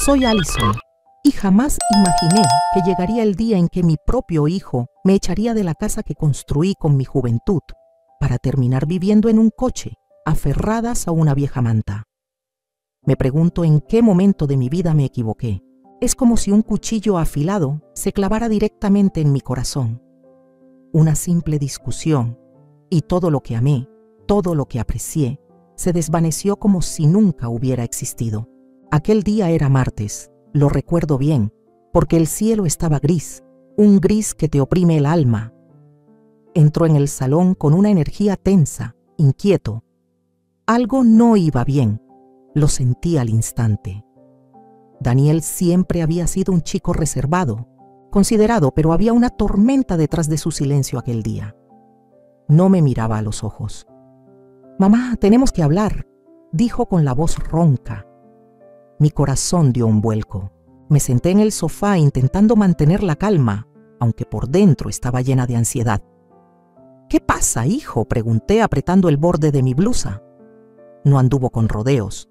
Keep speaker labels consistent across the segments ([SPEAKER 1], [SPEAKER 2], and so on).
[SPEAKER 1] Soy Allison y jamás imaginé que llegaría el día en que mi propio hijo me echaría de la casa que construí con mi juventud para terminar viviendo en un coche, aferradas a una vieja manta. Me pregunto en qué momento de mi vida me equivoqué. Es como si un cuchillo afilado se clavara directamente en mi corazón. Una simple discusión y todo lo que amé, todo lo que aprecié, se desvaneció como si nunca hubiera existido. Aquel día era martes, lo recuerdo bien, porque el cielo estaba gris, un gris que te oprime el alma. Entró en el salón con una energía tensa, inquieto. Algo no iba bien, lo sentí al instante. Daniel siempre había sido un chico reservado, considerado, pero había una tormenta detrás de su silencio aquel día. No me miraba a los ojos. «Mamá, tenemos que hablar», dijo con la voz ronca. Mi corazón dio un vuelco. Me senté en el sofá intentando mantener la calma, aunque por dentro estaba llena de ansiedad. «¿Qué pasa, hijo?», pregunté apretando el borde de mi blusa. No anduvo con rodeos.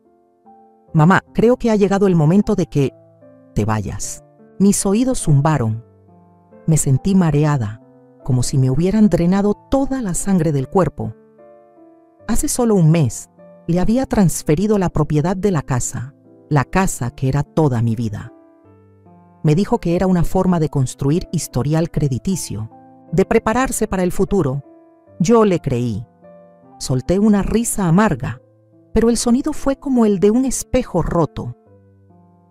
[SPEAKER 1] «Mamá, creo que ha llegado el momento de que te vayas». Mis oídos zumbaron. Me sentí mareada, como si me hubieran drenado toda la sangre del cuerpo. Hace solo un mes le había transferido la propiedad de la casa que era toda mi vida. Me dijo que era una forma de construir historial crediticio, de prepararse para el futuro. Yo le creí. Solté una risa amarga, pero el sonido fue como el de un espejo roto.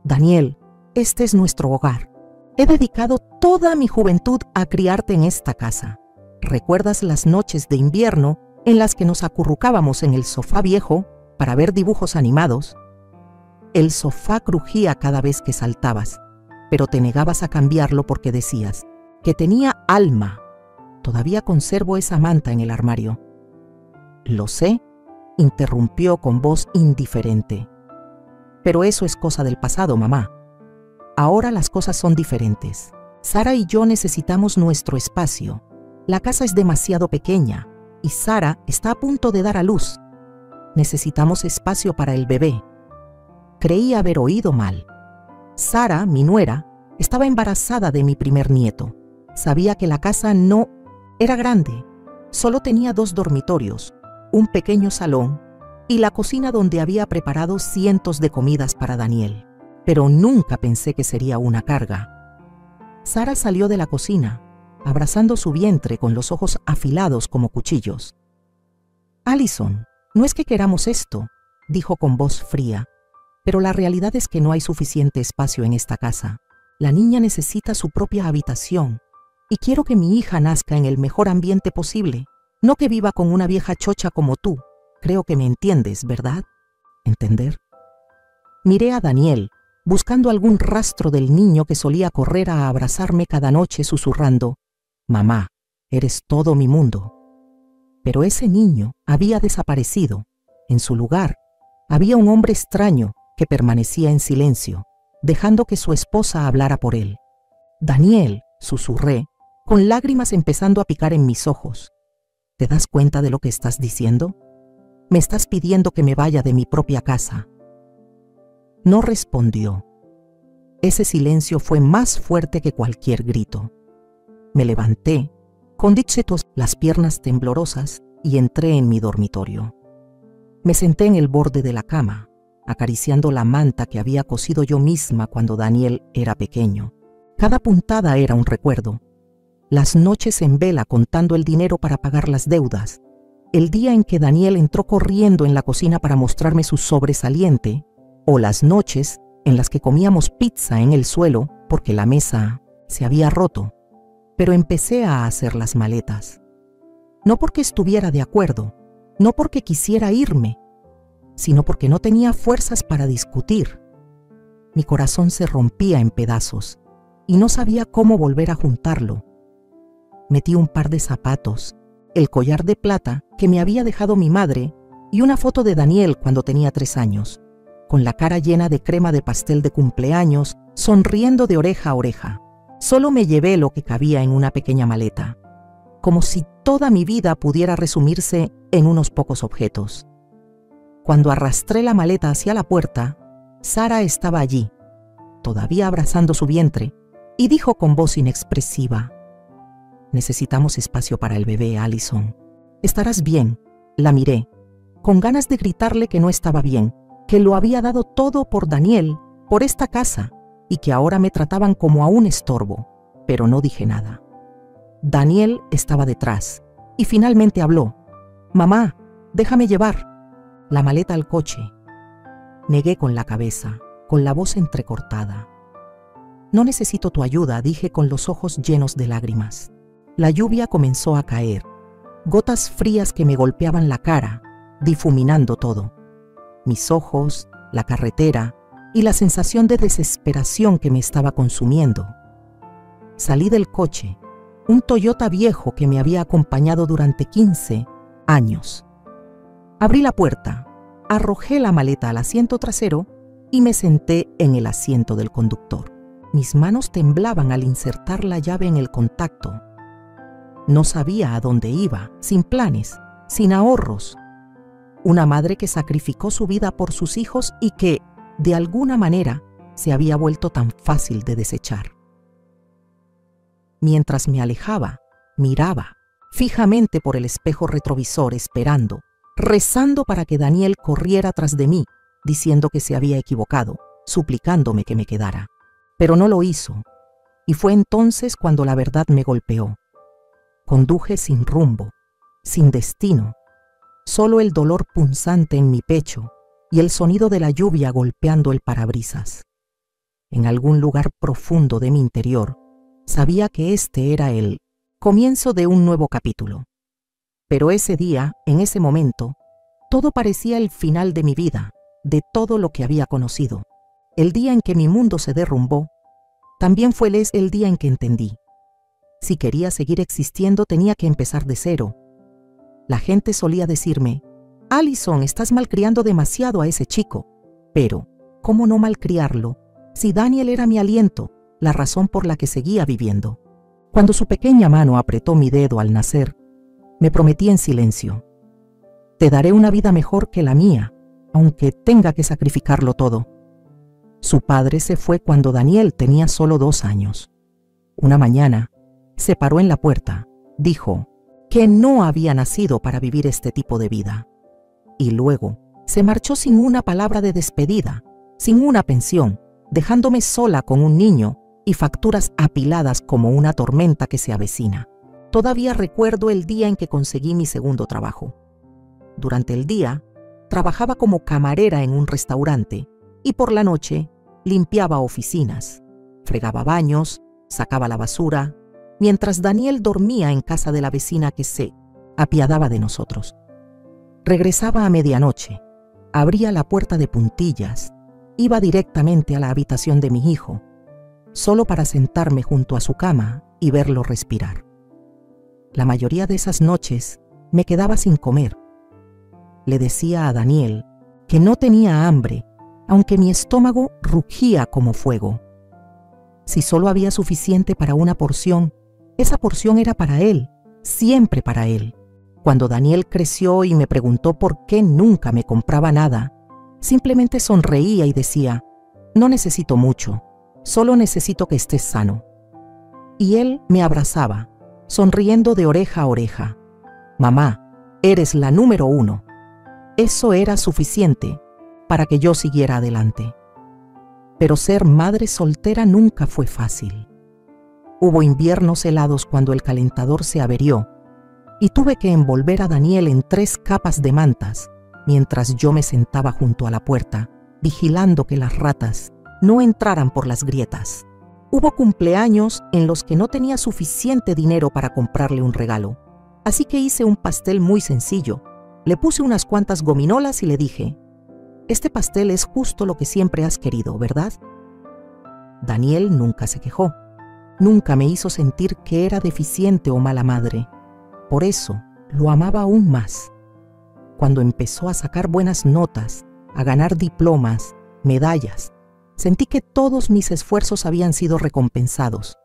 [SPEAKER 1] «Daniel, este es nuestro hogar. He dedicado toda mi juventud a criarte en esta casa. ¿Recuerdas las noches de invierno en las que nos acurrucábamos en el sofá viejo para ver dibujos animados? El sofá crujía cada vez que saltabas, pero te negabas a cambiarlo porque decías que tenía alma. Todavía conservo esa manta en el armario». «Lo sé», interrumpió con voz indiferente. «Pero eso es cosa del pasado, mamá. Ahora las cosas son diferentes. Sara y yo necesitamos nuestro espacio. La casa es demasiado pequeña y Sara está a punto de dar a luz. Necesitamos espacio para el bebé». Creí haber oído mal. Sara, mi nuera, estaba embarazada de mi primer nieto. Sabía que la casa no era grande. Solo tenía 2 dormitorios, un pequeño salón y la cocina donde había preparado cientos de comidas para Daniel. Pero nunca pensé que sería una carga. Sara salió de la cocina, abrazando su vientre con los ojos afilados como cuchillos. «Allison, no es que queramos esto», dijo con voz fría, «pero la realidad es que no hay suficiente espacio en esta casa. La niña necesita su propia habitación y quiero que mi hija nazca en el mejor ambiente posible, no que viva con una vieja chocha como tú. Creo que me entiendes, ¿verdad?». «¿Entender?». Miré a Daniel, buscando algún rastro del niño que solía correr a abrazarme cada noche susurrando: «Mamá, eres todo mi mundo». Pero ese niño había desaparecido. En su lugar, había un hombre extraño que permanecía en silencio, dejando que su esposa hablara por él. «Daniel», susurré, con lágrimas empezando a picar en mis ojos. «¿Te das cuenta de lo que estás diciendo? Me estás pidiendo que me vaya de mi propia casa». No respondió. Ese silencio fue más fuerte que cualquier grito. Me levanté, con díchetos las piernas temblorosas, y entré en mi dormitorio. Me senté en el borde de la cama, acariciando la manta que había cosido yo misma cuando Daniel era pequeño. Cada puntada era un recuerdo. Las noches en vela contando el dinero para pagar las deudas. El día en que Daniel entró corriendo en la cocina para mostrarme su sobresaliente, o las noches en las que comíamos pizza en el suelo porque la mesa se había roto. Pero empecé a hacer las maletas. No porque estuviera de acuerdo, no porque quisiera irme, sino porque no tenía fuerzas para discutir. Mi corazón se rompía en pedazos y no sabía cómo volver a juntarlo. Metí un par de zapatos, el collar de plata que me había dejado mi madre y una foto de Daniel cuando tenía 3 años, con la cara llena de crema de pastel de cumpleaños, sonriendo de oreja a oreja. Solo me llevé lo que cabía en una pequeña maleta, como si toda mi vida pudiera resumirse en unos pocos objetos. Cuando arrastré la maleta hacia la puerta, Sara estaba allí, todavía abrazando su vientre, y dijo con voz inexpresiva: «Necesitamos espacio para el bebé, Allison. Estarás bien». La miré, con ganas de gritarle que no estaba bien, que lo había dado todo por Daniel, por esta casa, y que ahora me trataban como a un estorbo, pero no dije nada. Daniel estaba detrás, y finalmente habló: «Mamá, déjame llevar la maleta al coche». Negué con la cabeza, con la voz entrecortada. «No necesito tu ayuda», dije con los ojos llenos de lágrimas. La lluvia comenzó a caer, gotas frías que me golpeaban la cara, difuminando todo. Mis ojos, la carretera y la sensación de desesperación que me estaba consumiendo. Salí del coche, un Toyota viejo que me había acompañado durante 15 años. Abrí la puerta, arrojé la maleta al asiento trasero y me senté en el asiento del conductor. Mis manos temblaban al insertar la llave en el contacto. No sabía a dónde iba, sin planes, sin ahorros. Una madre que sacrificó su vida por sus hijos y que, de alguna manera, se había vuelto tan fácil de desechar. Mientras me alejaba, miraba fijamente por el espejo retrovisor esperando, rezando para que Daniel corriera tras de mí, diciendo que se había equivocado, suplicándome que me quedara. Pero no lo hizo, y fue entonces cuando la verdad me golpeó. Conduje sin rumbo, sin destino, solo el dolor punzante en mi pecho y el sonido de la lluvia golpeando el parabrisas. En algún lugar profundo de mi interior, sabía que este era el comienzo de un nuevo capítulo. Pero ese día, en ese momento, todo parecía el final de mi vida, de todo lo que había conocido. El día en que mi mundo se derrumbó, también fue el día en que entendí. Si quería seguir existiendo, tenía que empezar de cero. La gente solía decirme: «Allison, estás malcriando demasiado a ese chico». Pero, ¿cómo no malcriarlo si Daniel era mi aliento, la razón por la que seguía viviendo? Cuando su pequeña mano apretó mi dedo al nacer, me prometí en silencio: «Te daré una vida mejor que la mía, aunque tenga que sacrificarlo todo». Su padre se fue cuando Daniel tenía solo 2 años. Una mañana, se paró en la puerta, dijo que no había nacido para vivir este tipo de vida. Y luego se marchó sin una palabra de despedida, sin una pensión, dejándome sola con un niño y facturas apiladas como una tormenta que se avecina. Todavía recuerdo el día en que conseguí mi segundo trabajo. Durante el día, trabajaba como camarera en un restaurante y por la noche limpiaba oficinas, fregaba baños, sacaba la basura, mientras Daniel dormía en casa de la vecina que se apiadaba de nosotros. Regresaba a medianoche, abría la puerta de puntillas, iba directamente a la habitación de mi hijo, solo para sentarme junto a su cama y verlo respirar. La mayoría de esas noches me quedaba sin comer. Le decía a Daniel que no tenía hambre, aunque mi estómago rugía como fuego. Si solo había suficiente para una porción, esa porción era para él, siempre para él. Cuando Daniel creció y me preguntó por qué nunca me compraba nada, simplemente sonreía y decía: «No necesito mucho, solo necesito que estés sano». Y él me abrazaba, sonriendo de oreja a oreja: «Mamá, eres la número 1». Eso era suficiente para que yo siguiera adelante. Pero ser madre soltera nunca fue fácil. Hubo inviernos helados cuando el calentador se averió y tuve que envolver a Daniel en 3 capas de mantas mientras yo me sentaba junto a la puerta, vigilando que las ratas no entraran por las grietas. Hubo cumpleaños en los que no tenía suficiente dinero para comprarle un regalo, así que hice un pastel muy sencillo. Le puse unas cuantas gominolas y le dije: «Este pastel es justo lo que siempre has querido, ¿verdad?». Daniel nunca se quejó. Nunca me hizo sentir que era deficiente o mala madre. Por eso, lo amaba aún más. Cuando empezó a sacar buenas notas, a ganar diplomas, medallas, sentí que todos mis esfuerzos habían sido recompensados.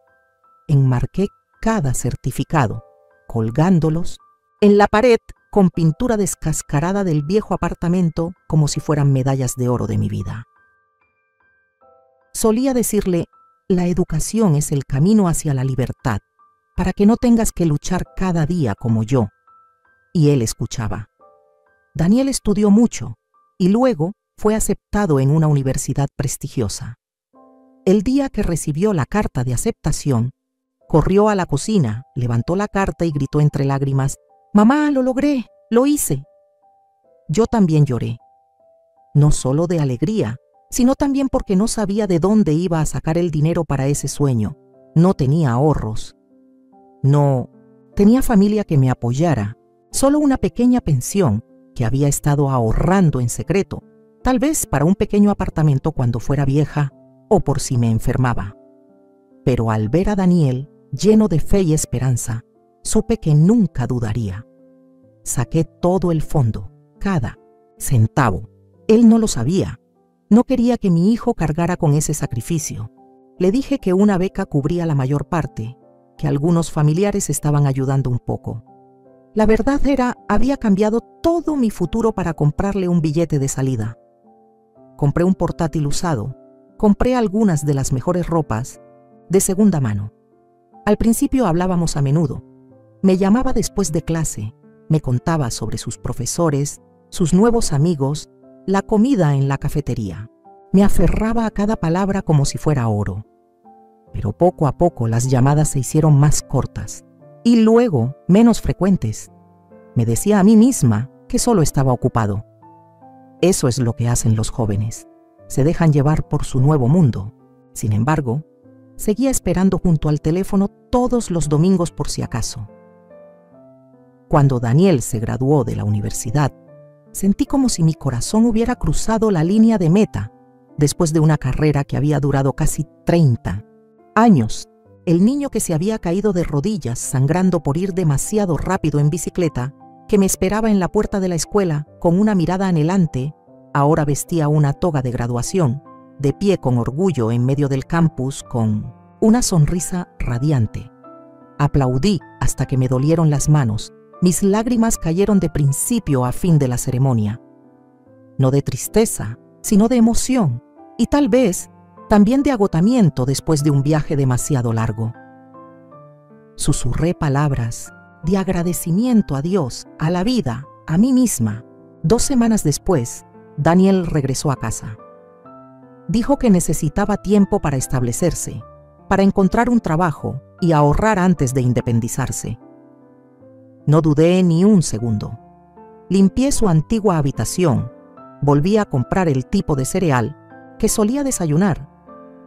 [SPEAKER 1] Enmarqué cada certificado, colgándolos en la pared con pintura descascarada del viejo apartamento como si fueran medallas de oro de mi vida. Solía decirle: la educación es el camino hacia la libertad, para que no tengas que luchar cada día como yo. Y él escuchaba. Daniel estudió mucho y luego fue aceptado en una universidad prestigiosa. El día que recibió la carta de aceptación, corrió a la cocina, levantó la carta y gritó entre lágrimas: «Mamá, lo logré, lo hice». Yo también lloré, no solo de alegría, sino también porque no sabía de dónde iba a sacar el dinero para ese sueño. No tenía ahorros. No tenía familia que me apoyara, solo una pequeña pensión que había estado ahorrando en secreto, tal vez para un pequeño apartamento cuando fuera vieja o por si me enfermaba. Pero al ver a Daniel lleno de fe y esperanza, supe que nunca dudaría. Saqué todo el fondo, cada centavo. Él no lo sabía. No quería que mi hijo cargara con ese sacrificio. Le dije que una beca cubría la mayor parte, que algunos familiares estaban ayudando un poco. La verdad había cambiado todo mi futuro para comprarle un billete de salida. Compré un portátil usado, compré algunas de las mejores ropas, de segunda mano. Al principio hablábamos a menudo. Me llamaba después de clase, me contaba sobre sus profesores, sus nuevos amigos, la comida en la cafetería. Me aferraba a cada palabra como si fuera oro. Pero poco a poco las llamadas se hicieron más cortas y luego menos frecuentes. Me decía a mí misma que solo estaba ocupado. Eso es lo que hacen los jóvenes. Se dejan llevar por su nuevo mundo. Sin embargo, seguía esperando junto al teléfono todos los domingos por si acaso. Cuando Daniel se graduó de la universidad, sentí como si mi corazón hubiera cruzado la línea de meta después de una carrera que había durado casi 30 años. El niño que se había caído de rodillas sangrando por ir demasiado rápido en bicicleta, que me esperaba en la puerta de la escuela con una mirada anhelante, ahora vestía una toga de graduación, de pie con orgullo en medio del campus con una sonrisa radiante. Aplaudí hasta que me dolieron las manos. Mis lágrimas cayeron de principio a fin de la ceremonia. No de tristeza, sino de emoción y tal vez también de agotamiento después de un viaje demasiado largo. Susurré palabras de agradecimiento a Dios, a la vida, a mí misma. 2 semanas después, Daniel regresó a casa. Dijo que necesitaba tiempo para establecerse, para encontrar un trabajo y ahorrar antes de independizarse. No dudé ni un segundo. Limpié su antigua habitación, volví a comprar el tipo de cereal que solía desayunar,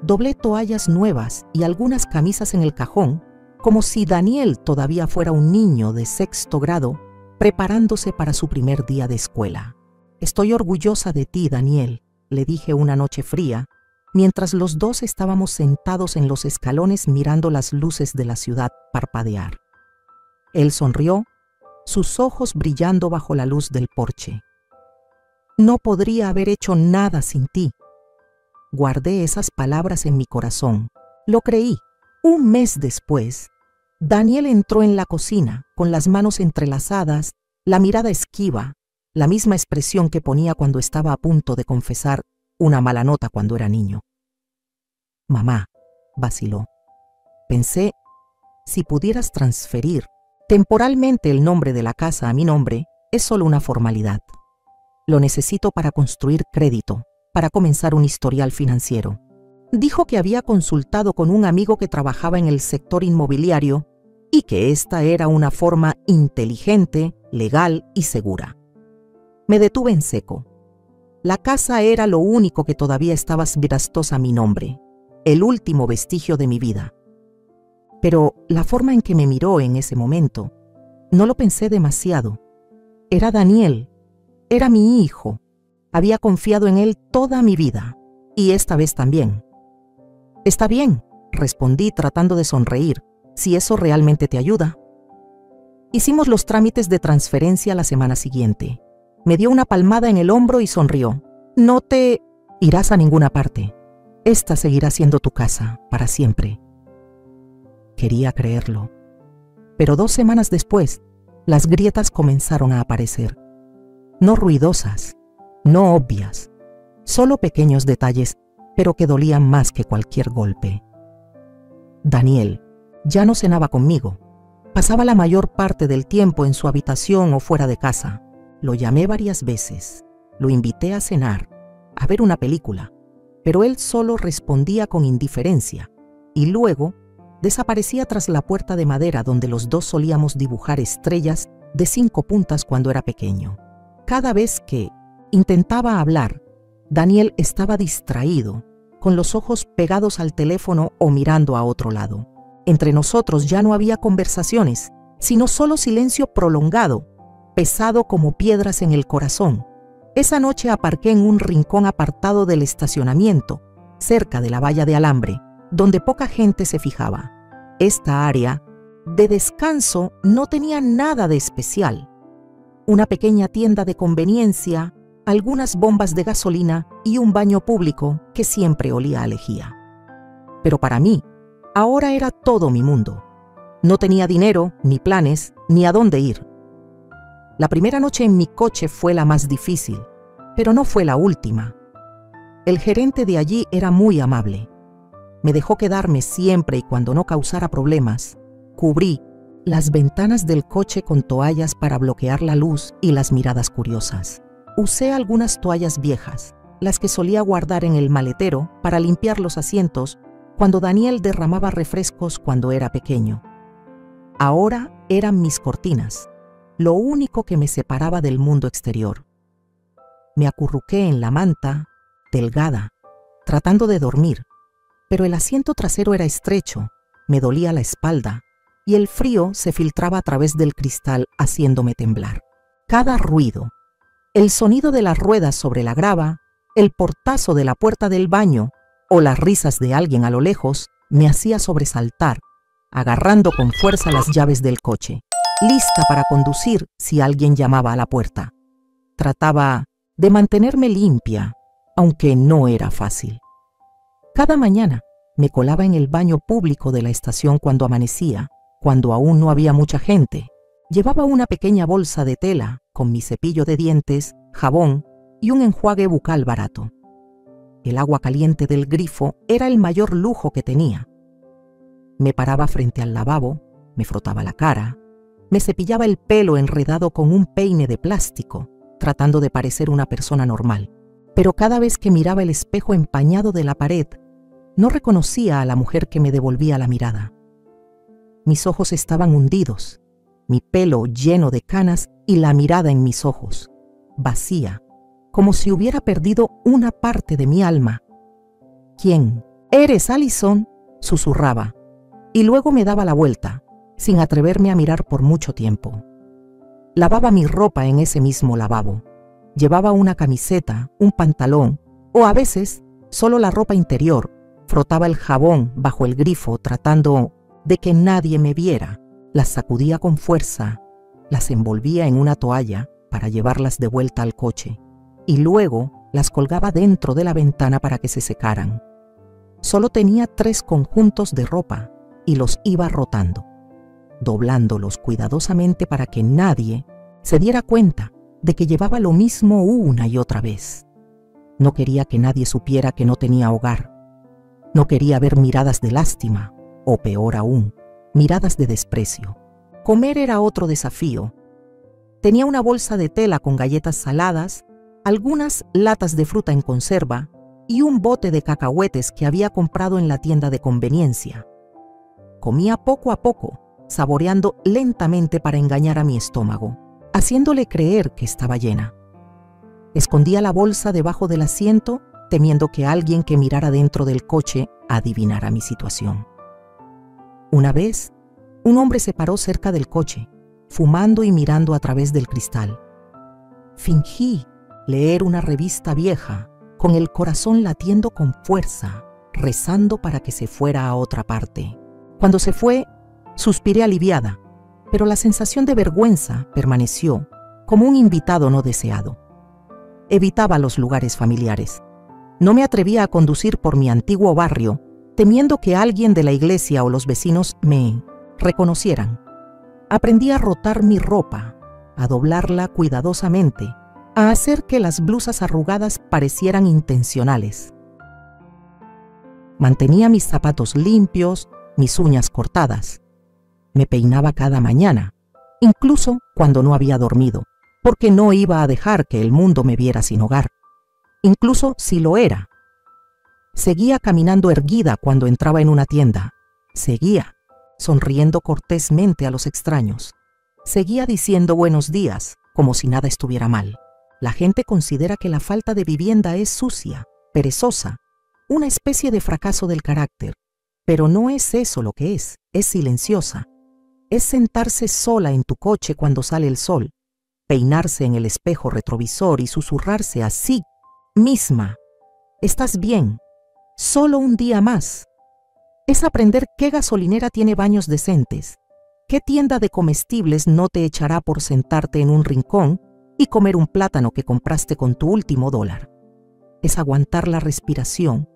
[SPEAKER 1] doblé toallas nuevas y algunas camisas en el cajón, como si Daniel todavía fuera un niño de 6º grado preparándose para su primer día de escuela. «Estoy orgullosa de ti, Daniel», le dije una noche fría, mientras los dos estábamos sentados en los escalones mirando las luces de la ciudad parpadear. Él sonrió, sus ojos brillando bajo la luz del porche. «No podría haber hecho nada sin ti». Guardé esas palabras en mi corazón. Lo creí. Un mes después, Daniel entró en la cocina con las manos entrelazadas, la mirada esquiva, la misma expresión que ponía cuando estaba a punto de confesar una mala nota cuando era niño. «Mamá», vaciló. «Pensé, si pudieras transferir temporalmente el nombre de la casa a mi nombre, es solo una formalidad. Lo necesito para construir crédito, para comenzar un historial financiero». Dijo que había consultado con un amigo que trabajaba en el sector inmobiliario y que esta era una forma inteligente, legal y segura. Me detuve en seco. La casa era lo único que todavía estaba vistosa a mi nombre, el último vestigio de mi vida. Pero la forma en que me miró en ese momento, no lo pensé demasiado. Era Daniel, era mi hijo. Había confiado en él toda mi vida, y esta vez también. «Está bien», respondí tratando de sonreír, «si eso realmente te ayuda». Hicimos los trámites de transferencia la semana siguiente. Me dio una palmada en el hombro y sonrió. «No te irás a ninguna parte. Esta seguirá siendo tu casa para siempre». Quería creerlo. Pero 2 semanas después, las grietas comenzaron a aparecer. No ruidosas, no obvias, solo pequeños detalles pero que dolían más que cualquier golpe. Daniel ya no cenaba conmigo. Pasaba la mayor parte del tiempo en su habitación o fuera de casa. Lo llamé varias veces. Lo invité a cenar, a ver una película, pero él solo respondía con indiferencia y luego desaparecía tras la puerta de madera donde los dos solíamos dibujar estrellas de 5 puntas cuando era pequeño. Cada vez que intentaba hablar, Daniel estaba distraído, con los ojos pegados al teléfono o mirando a otro lado. Entre nosotros ya no había conversaciones, sino solo silencio prolongado, pesado como piedras en el corazón. Esa noche aparqué en un rincón apartado del estacionamiento, cerca de la valla de alambre, donde poca gente se fijaba. Esta área de descanso no tenía nada de especial. Una pequeña tienda de conveniencia, algunas bombas de gasolina y un baño público que siempre olía a lejía. Pero para mí, ahora era todo mi mundo. No tenía dinero, ni planes, ni a dónde ir. La primera noche en mi coche fue la más difícil, pero no fue la última. El gerente de allí era muy amable. Me dejó quedarme siempre y cuando no causara problemas. Cubrí las ventanas del coche con toallas para bloquear la luz y las miradas curiosas. Usé algunas toallas viejas, las que solía guardar en el maletero para limpiar los asientos cuando Daniel derramaba refrescos cuando era pequeño. Ahora eran mis cortinas, lo único que me separaba del mundo exterior. Me acurruqué en la manta, delgada, tratando de dormir, pero el asiento trasero era estrecho, me dolía la espalda y el frío se filtraba a través del cristal haciéndome temblar. Cada ruido, el sonido de las ruedas sobre la grava, el portazo de la puerta del baño o las risas de alguien a lo lejos me hacía sobresaltar, agarrando con fuerza las llaves del coche, lista para conducir si alguien llamaba a la puerta. Trataba de mantenerme limpia, aunque no era fácil. Cada mañana me colaba en el baño público de la estación cuando amanecía, cuando aún no había mucha gente. Llevaba una pequeña bolsa de tela con mi cepillo de dientes, jabón y un enjuague bucal barato. El agua caliente del grifo era el mayor lujo que tenía. Me paraba frente al lavabo, me frotaba la cara, me cepillaba el pelo enredado con un peine de plástico, tratando de parecer una persona normal. Pero cada vez que miraba el espejo empañado de la pared, no reconocía a la mujer que me devolvía la mirada. Mis ojos estaban hundidos, mi pelo lleno de canas y la mirada en mis ojos, vacía, como si hubiera perdido una parte de mi alma. ¿Quién? ¿Eres Allison?, susurraba, y luego me daba la vuelta, sin atreverme a mirar por mucho tiempo. Lavaba mi ropa en ese mismo lavabo. Llevaba una camiseta, un pantalón, o a veces solo la ropa interior. Frotaba el jabón bajo el grifo tratando de que nadie me viera. Las sacudía con fuerza, las envolvía en una toalla para llevarlas de vuelta al coche y luego las colgaba dentro de la ventana para que se secaran. Solo tenía 3 conjuntos de ropa y los iba rotando, doblándolos cuidadosamente para que nadie se diera cuenta de que llevaba lo mismo una y otra vez. No quería que nadie supiera que no tenía hogar. No quería ver miradas de lástima, o peor aún, miradas de desprecio. Comer era otro desafío. Tenía una bolsa de tela con galletas saladas, algunas latas de fruta en conserva y un bote de cacahuetes que había comprado en la tienda de conveniencia. Comía poco a poco, saboreando lentamente para engañar a mi estómago, haciéndole creer que estaba llena. Escondía la bolsa debajo del asiento, temiendo que alguien que mirara dentro del coche adivinara mi situación. Una vez, un hombre se paró cerca del coche, fumando y mirando a través del cristal. Fingí leer una revista vieja, con el corazón latiendo con fuerza, rezando para que se fuera a otra parte. Cuando se fue, suspiré aliviada, pero la sensación de vergüenza permaneció como un invitado no deseado. Evitaba los lugares familiares. No me atrevía a conducir por mi antiguo barrio, temiendo que alguien de la iglesia o los vecinos me reconocieran. Aprendí a rotar mi ropa, a doblarla cuidadosamente, a hacer que las blusas arrugadas parecieran intencionales. Mantenía mis zapatos limpios, mis uñas cortadas. Me peinaba cada mañana, incluso cuando no había dormido, porque no iba a dejar que el mundo me viera sin hogar, incluso si lo era. Seguía caminando erguida cuando entraba en una tienda. Seguía sonriendo cortésmente a los extraños. Seguía diciendo buenos días, como si nada estuviera mal. La gente considera que la falta de vivienda es sucia, perezosa, una especie de fracaso del carácter. Pero no es eso lo que es silenciosa. Es sentarse sola en tu coche cuando sale el sol, peinarse en el espejo retrovisor y susurrarse a sí misma: estás bien, solo un día más. Es aprender qué gasolinera tiene baños decentes, qué tienda de comestibles no te echará por sentarte en un rincón y comer un plátano que compraste con tu último dólar. Es aguantar la respiración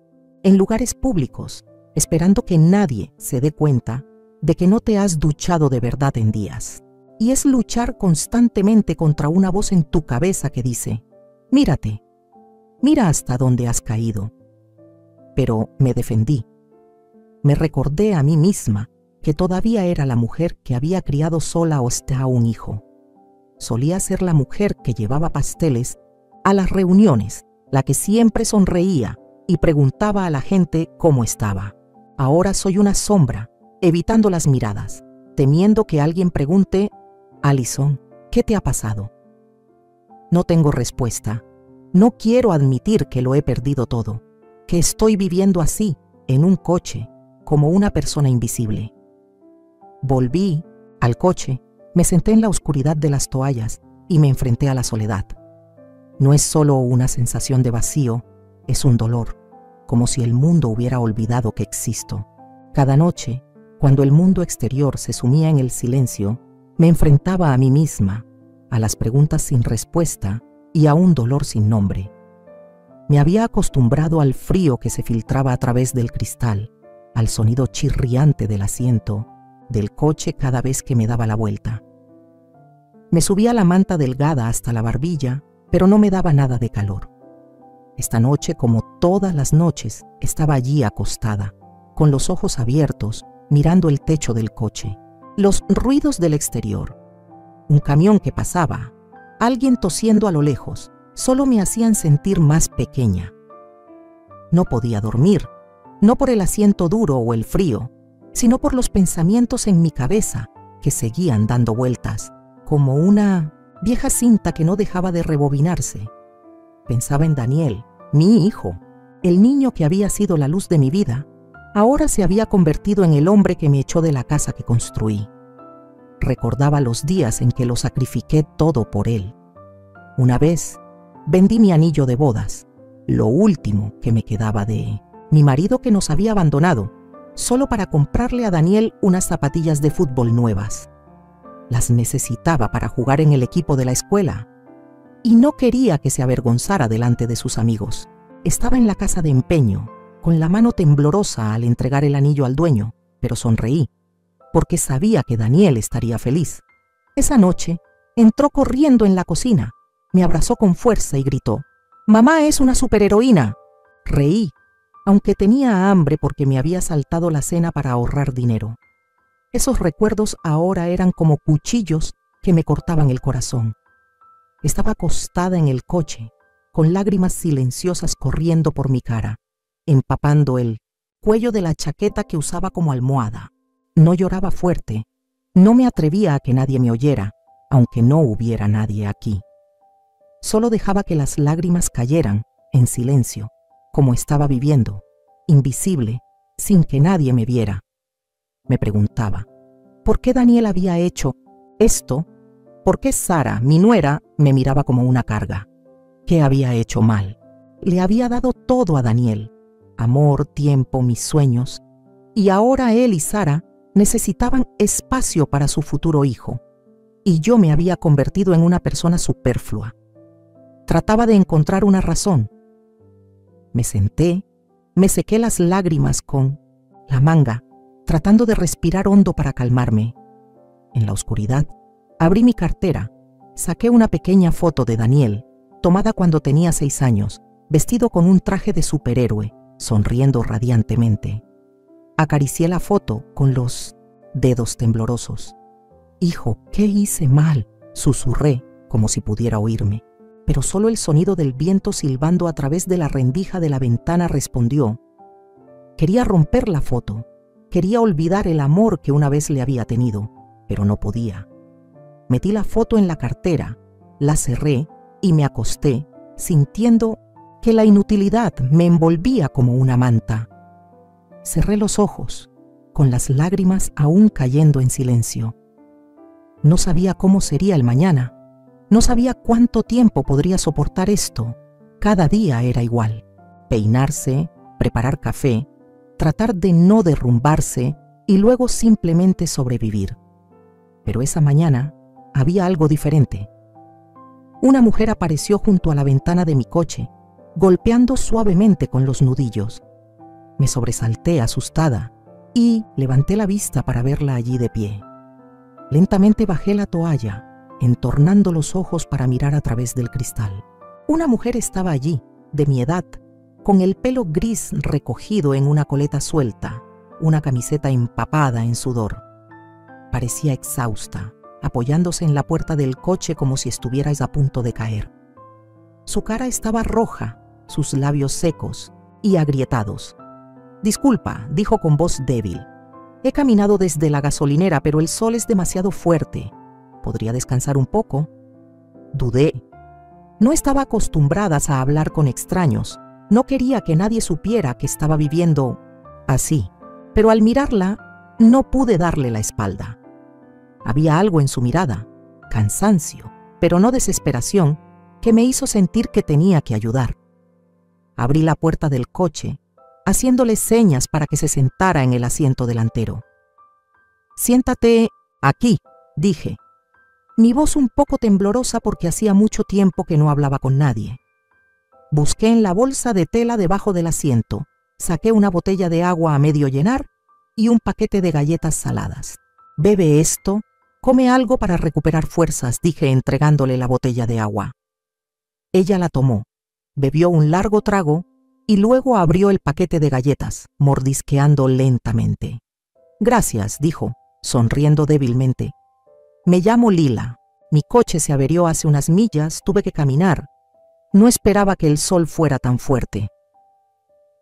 [SPEAKER 1] en lugares públicos, esperando que nadie se dé cuenta de que no te has duchado de verdad en días. Y es luchar constantemente contra una voz en tu cabeza que dice: mírate, mira hasta dónde has caído. Pero me defendí. Me recordé a mí misma que todavía era la mujer que había criado sola hasta un hijo. Solía ser la mujer que llevaba pasteles a las reuniones, la que siempre sonreía y preguntaba a la gente cómo estaba. Ahora soy una sombra, evitando las miradas, temiendo que alguien pregunte: Alison, ¿qué te ha pasado? No tengo respuesta. No quiero admitir que lo he perdido todo, que estoy viviendo así, en un coche, como una persona invisible. Volví al coche, me senté en la oscuridad de las toallas y me enfrenté a la soledad. No es solo una sensación de vacío, es un dolor, como si el mundo hubiera olvidado que existo. Cada noche, cuando el mundo exterior se sumía en el silencio, me enfrentaba a mí misma, a las preguntas sin respuesta y a un dolor sin nombre. Me había acostumbrado al frío que se filtraba a través del cristal, al sonido chirriante del asiento del coche cada vez que me daba la vuelta. Me subía la manta delgada hasta la barbilla, pero no me daba nada de calor. Esta noche, como todas las noches, estaba allí acostada, con los ojos abiertos, mirando el techo del coche, los ruidos del exterior, un camión que pasaba, alguien tosiendo a lo lejos, solo me hacían sentir más pequeña. No podía dormir, no por el asiento duro o el frío, sino por los pensamientos en mi cabeza que seguían dando vueltas, como una vieja cinta que no dejaba de rebobinarse. Pensaba en Daniel, mi hijo, el niño que había sido la luz de mi vida. Ahora se había convertido en el hombre que me echó de la casa que construí. Recordaba los días en que lo sacrifiqué todo por él. Una vez vendí mi anillo de bodas, lo último que me quedaba de mi marido que nos había abandonado, solo para comprarle a Daniel unas zapatillas de fútbol nuevas. Las necesitaba para jugar en el equipo de la escuela y no quería que se avergonzara delante de sus amigos. Estaba en la casa de empeño, con la mano temblorosa al entregar el anillo al dueño, pero sonreí, porque sabía que Daniel estaría feliz. Esa noche entró corriendo en la cocina, me abrazó con fuerza y gritó: «¡Mamá es una superheroína!». Reí, aunque tenía hambre porque me había saltado la cena para ahorrar dinero. Esos recuerdos ahora eran como cuchillos que me cortaban el corazón. Estaba acostada en el coche, con lágrimas silenciosas corriendo por mi cara, empapando el cuello de la chaqueta que usaba como almohada. No lloraba fuerte, no me atrevía a que nadie me oyera, aunque no hubiera nadie aquí. Solo dejaba que las lágrimas cayeran en silencio, como estaba viviendo, invisible, sin que nadie me viera. Me preguntaba, ¿por qué Daniel había hecho esto? ¿Por qué Sara, mi nuera, me miraba como una carga? ¿Qué había hecho mal? Le había dado todo a Daniel, amor, tiempo, mis sueños, y ahora él y Sara necesitaban espacio para su futuro hijo, y yo me había convertido en una persona superflua. Trataba de encontrar una razón. Me senté, me sequé las lágrimas con la manga, tratando de respirar hondo para calmarme. En la oscuridad, abrí mi cartera, saqué una pequeña foto de Daniel, tomada cuando tenía 6 años, vestido con un traje de superhéroe, sonriendo radiantemente. Acaricié la foto con los dedos temblorosos. «Hijo, ¿qué hice mal?», susurré como si pudiera oírme. Pero solo el sonido del viento silbando a través de la rendija de la ventana respondió. Quería romper la foto, quería olvidar el amor que una vez le había tenido, pero no podía. Metí la foto en la cartera, la cerré y me acosté, sintiendo que la inutilidad me envolvía como una manta. Cerré los ojos, con las lágrimas aún cayendo en silencio. No sabía cómo sería el mañana. No sabía cuánto tiempo podría soportar esto. Cada día era igual. Peinarse, preparar café, tratar de no derrumbarse y luego simplemente sobrevivir. Pero esa mañana había algo diferente. Una mujer apareció junto a la ventana de mi coche, golpeando suavemente con los nudillos. Me sobresalté asustada y levanté la vista para verla allí de pie. Lentamente bajé la toalla, entornando los ojos para mirar a través del cristal. Una mujer estaba allí, de mi edad, con el pelo gris recogido en una coleta suelta, una camiseta empapada en sudor. Parecía exhausta, apoyándose en la puerta del coche como si estuviera a punto de caer. Su cara estaba roja, sus labios secos y agrietados. «Disculpa», dijo con voz débil. «He caminado desde la gasolinera, pero el sol es demasiado fuerte. ¿Podría descansar un poco?». Dudé. No estaba acostumbrada a hablar con extraños. No quería que nadie supiera que estaba viviendo así. Pero al mirarla, no pude darle la espalda. Había algo en su mirada, cansancio, pero no desesperación, que me hizo sentir que tenía que ayudar. Abrí la puerta del coche, haciéndole señas para que se sentara en el asiento delantero. «Siéntate aquí», dije. Mi voz un poco temblorosa porque hacía mucho tiempo que no hablaba con nadie. Busqué en la bolsa de tela debajo del asiento, saqué una botella de agua a medio llenar y un paquete de galletas saladas. «Bebe esto, come algo para recuperar fuerzas», dije entregándole la botella de agua. Ella la tomó, bebió un largo trago y luego abrió el paquete de galletas, mordisqueando lentamente. «Gracias», dijo, sonriendo débilmente. «Me llamo Lila. Mi coche se averió hace unas millas, tuve que caminar. No esperaba que el sol fuera tan fuerte».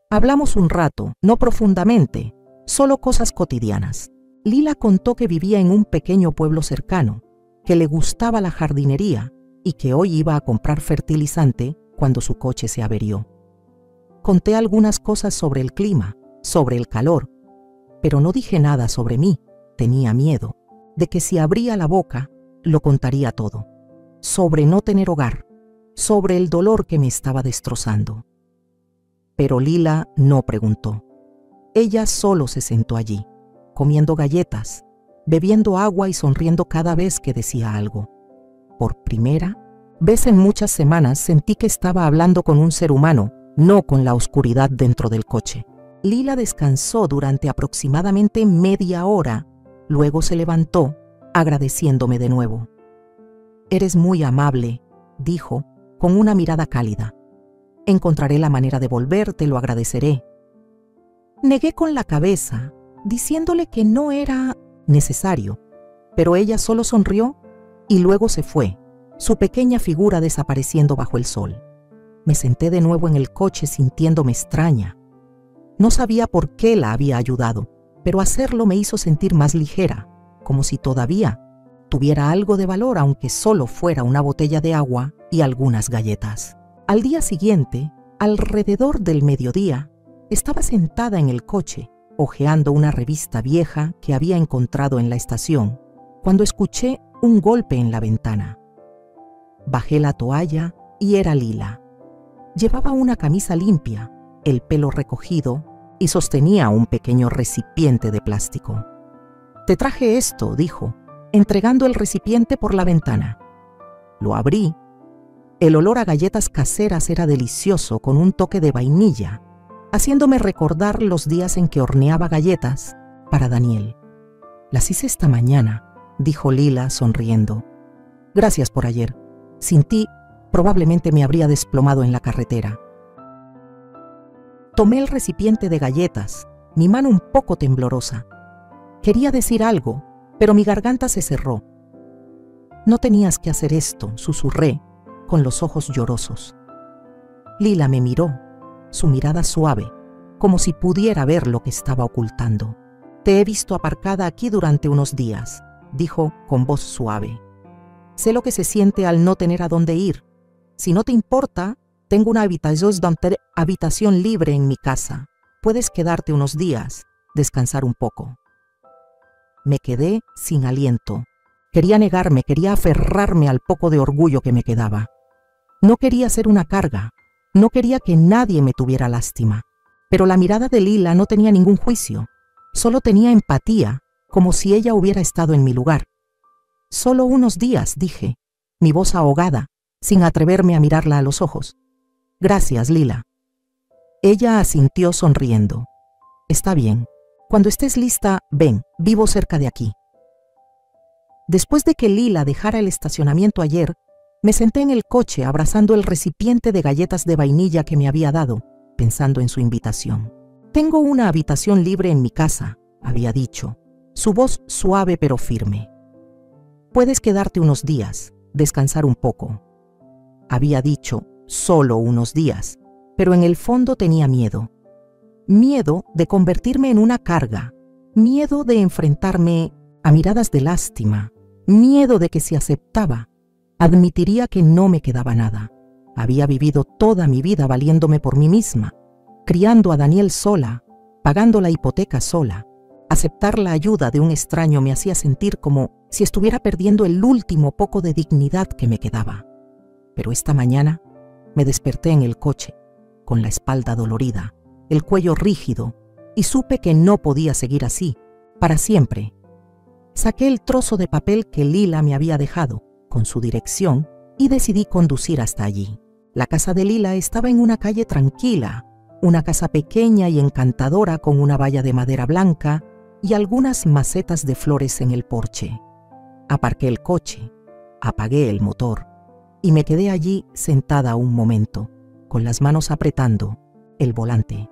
[SPEAKER 1] Hablamos un rato, no profundamente, solo cosas cotidianas. Lila contó que vivía en un pequeño pueblo cercano, que le gustaba la jardinería y que hoy iba a comprar fertilizante cuando su coche se averió. Conté algunas cosas sobre el clima, sobre el calor, pero no dije nada sobre mí. Tenía miedo de que si abría la boca, lo contaría todo. Sobre no tener hogar, sobre el dolor que me estaba destrozando. Pero Lila no preguntó. Ella solo se sentó allí, comiendo galletas, bebiendo agua y sonriendo cada vez que decía algo. Por primera vez en muchas semanas sentí que estaba hablando con un ser humano, no con la oscuridad dentro del coche. Lila descansó durante aproximadamente media hora, luego se levantó, agradeciéndome de nuevo. «Eres muy amable», dijo, con una mirada cálida. «Encontraré la manera de volver, te lo agradeceré». Negué con la cabeza, diciéndole que no era necesario, pero ella solo sonrió y luego se fue, su pequeña figura desapareciendo bajo el sol. Me senté de nuevo en el coche sintiéndome extraña. No sabía por qué la había ayudado, pero hacerlo me hizo sentir más ligera, como si todavía tuviera algo de valor aunque solo fuera una botella de agua y algunas galletas. Al día siguiente, alrededor del mediodía, estaba sentada en el coche, hojeando una revista vieja que había encontrado en la estación, cuando escuché un golpe en la ventana. Bajé la toalla y era Lila. Llevaba una camisa limpia, el pelo recogido y sostenía un pequeño recipiente de plástico. «Te traje esto», dijo, entregando el recipiente por la ventana. Lo abrí. El olor a galletas caseras era delicioso con un toque de vainilla, haciéndome recordar los días en que horneaba galletas para Daniel. «Las hice esta mañana», dijo Lila sonriendo. «Gracias por ayer. Sin ti, probablemente me habría desplomado en la carretera». Tomé el recipiente de galletas, mi mano un poco temblorosa. Quería decir algo, pero mi garganta se cerró. No tenías que hacer esto, susurré, con los ojos llorosos. Lila me miró, su mirada suave, como si pudiera ver lo que estaba ocultando. Te he visto aparcada aquí durante unos días, dijo con voz suave. Sé lo que se siente al no tener a dónde ir. Si no te importa, tengo una habitación libre en mi casa. Puedes quedarte unos días, descansar un poco. Me quedé sin aliento. Quería negarme, quería aferrarme al poco de orgullo que me quedaba. No quería ser una carga, no quería que nadie me tuviera lástima. Pero la mirada de Lila no tenía ningún juicio, solo tenía empatía, como si ella hubiera estado en mi lugar. Solo unos días, dije, mi voz ahogada, sin atreverme a mirarla a los ojos. Gracias, Lila. Ella asintió sonriendo. Está bien. Cuando estés lista, ven, vivo cerca de aquí. Después de que Lila dejara el estacionamiento ayer, me senté en el coche abrazando el recipiente de galletas de vainilla que me había dado, pensando en su invitación. Tengo una habitación libre en mi casa, había dicho, su voz suave pero firme. Puedes quedarte unos días, descansar un poco. Había dicho, solo unos días, pero en el fondo tenía miedo. Miedo de convertirme en una carga, miedo de enfrentarme a miradas de lástima, miedo de que si aceptaba, admitiría que no me quedaba nada. Había vivido toda mi vida valiéndome por mí misma, criando a Daniel sola, pagando la hipoteca sola. Aceptar la ayuda de un extraño me hacía sentir como si estuviera perdiendo el último poco de dignidad que me quedaba. Pero esta mañana me desperté en el coche, con la espalda dolorida, el cuello rígido, y supe que no podía seguir así, para siempre. Saqué el trozo de papel que Lila me había dejado, con su dirección, y decidí conducir hasta allí. La casa de Lila estaba en una calle tranquila, una casa pequeña y encantadora con una valla de madera blanca y algunas macetas de flores en el porche. Aparqué el coche, apagué el motor y me quedé allí sentada un momento, con las manos apretando el volante.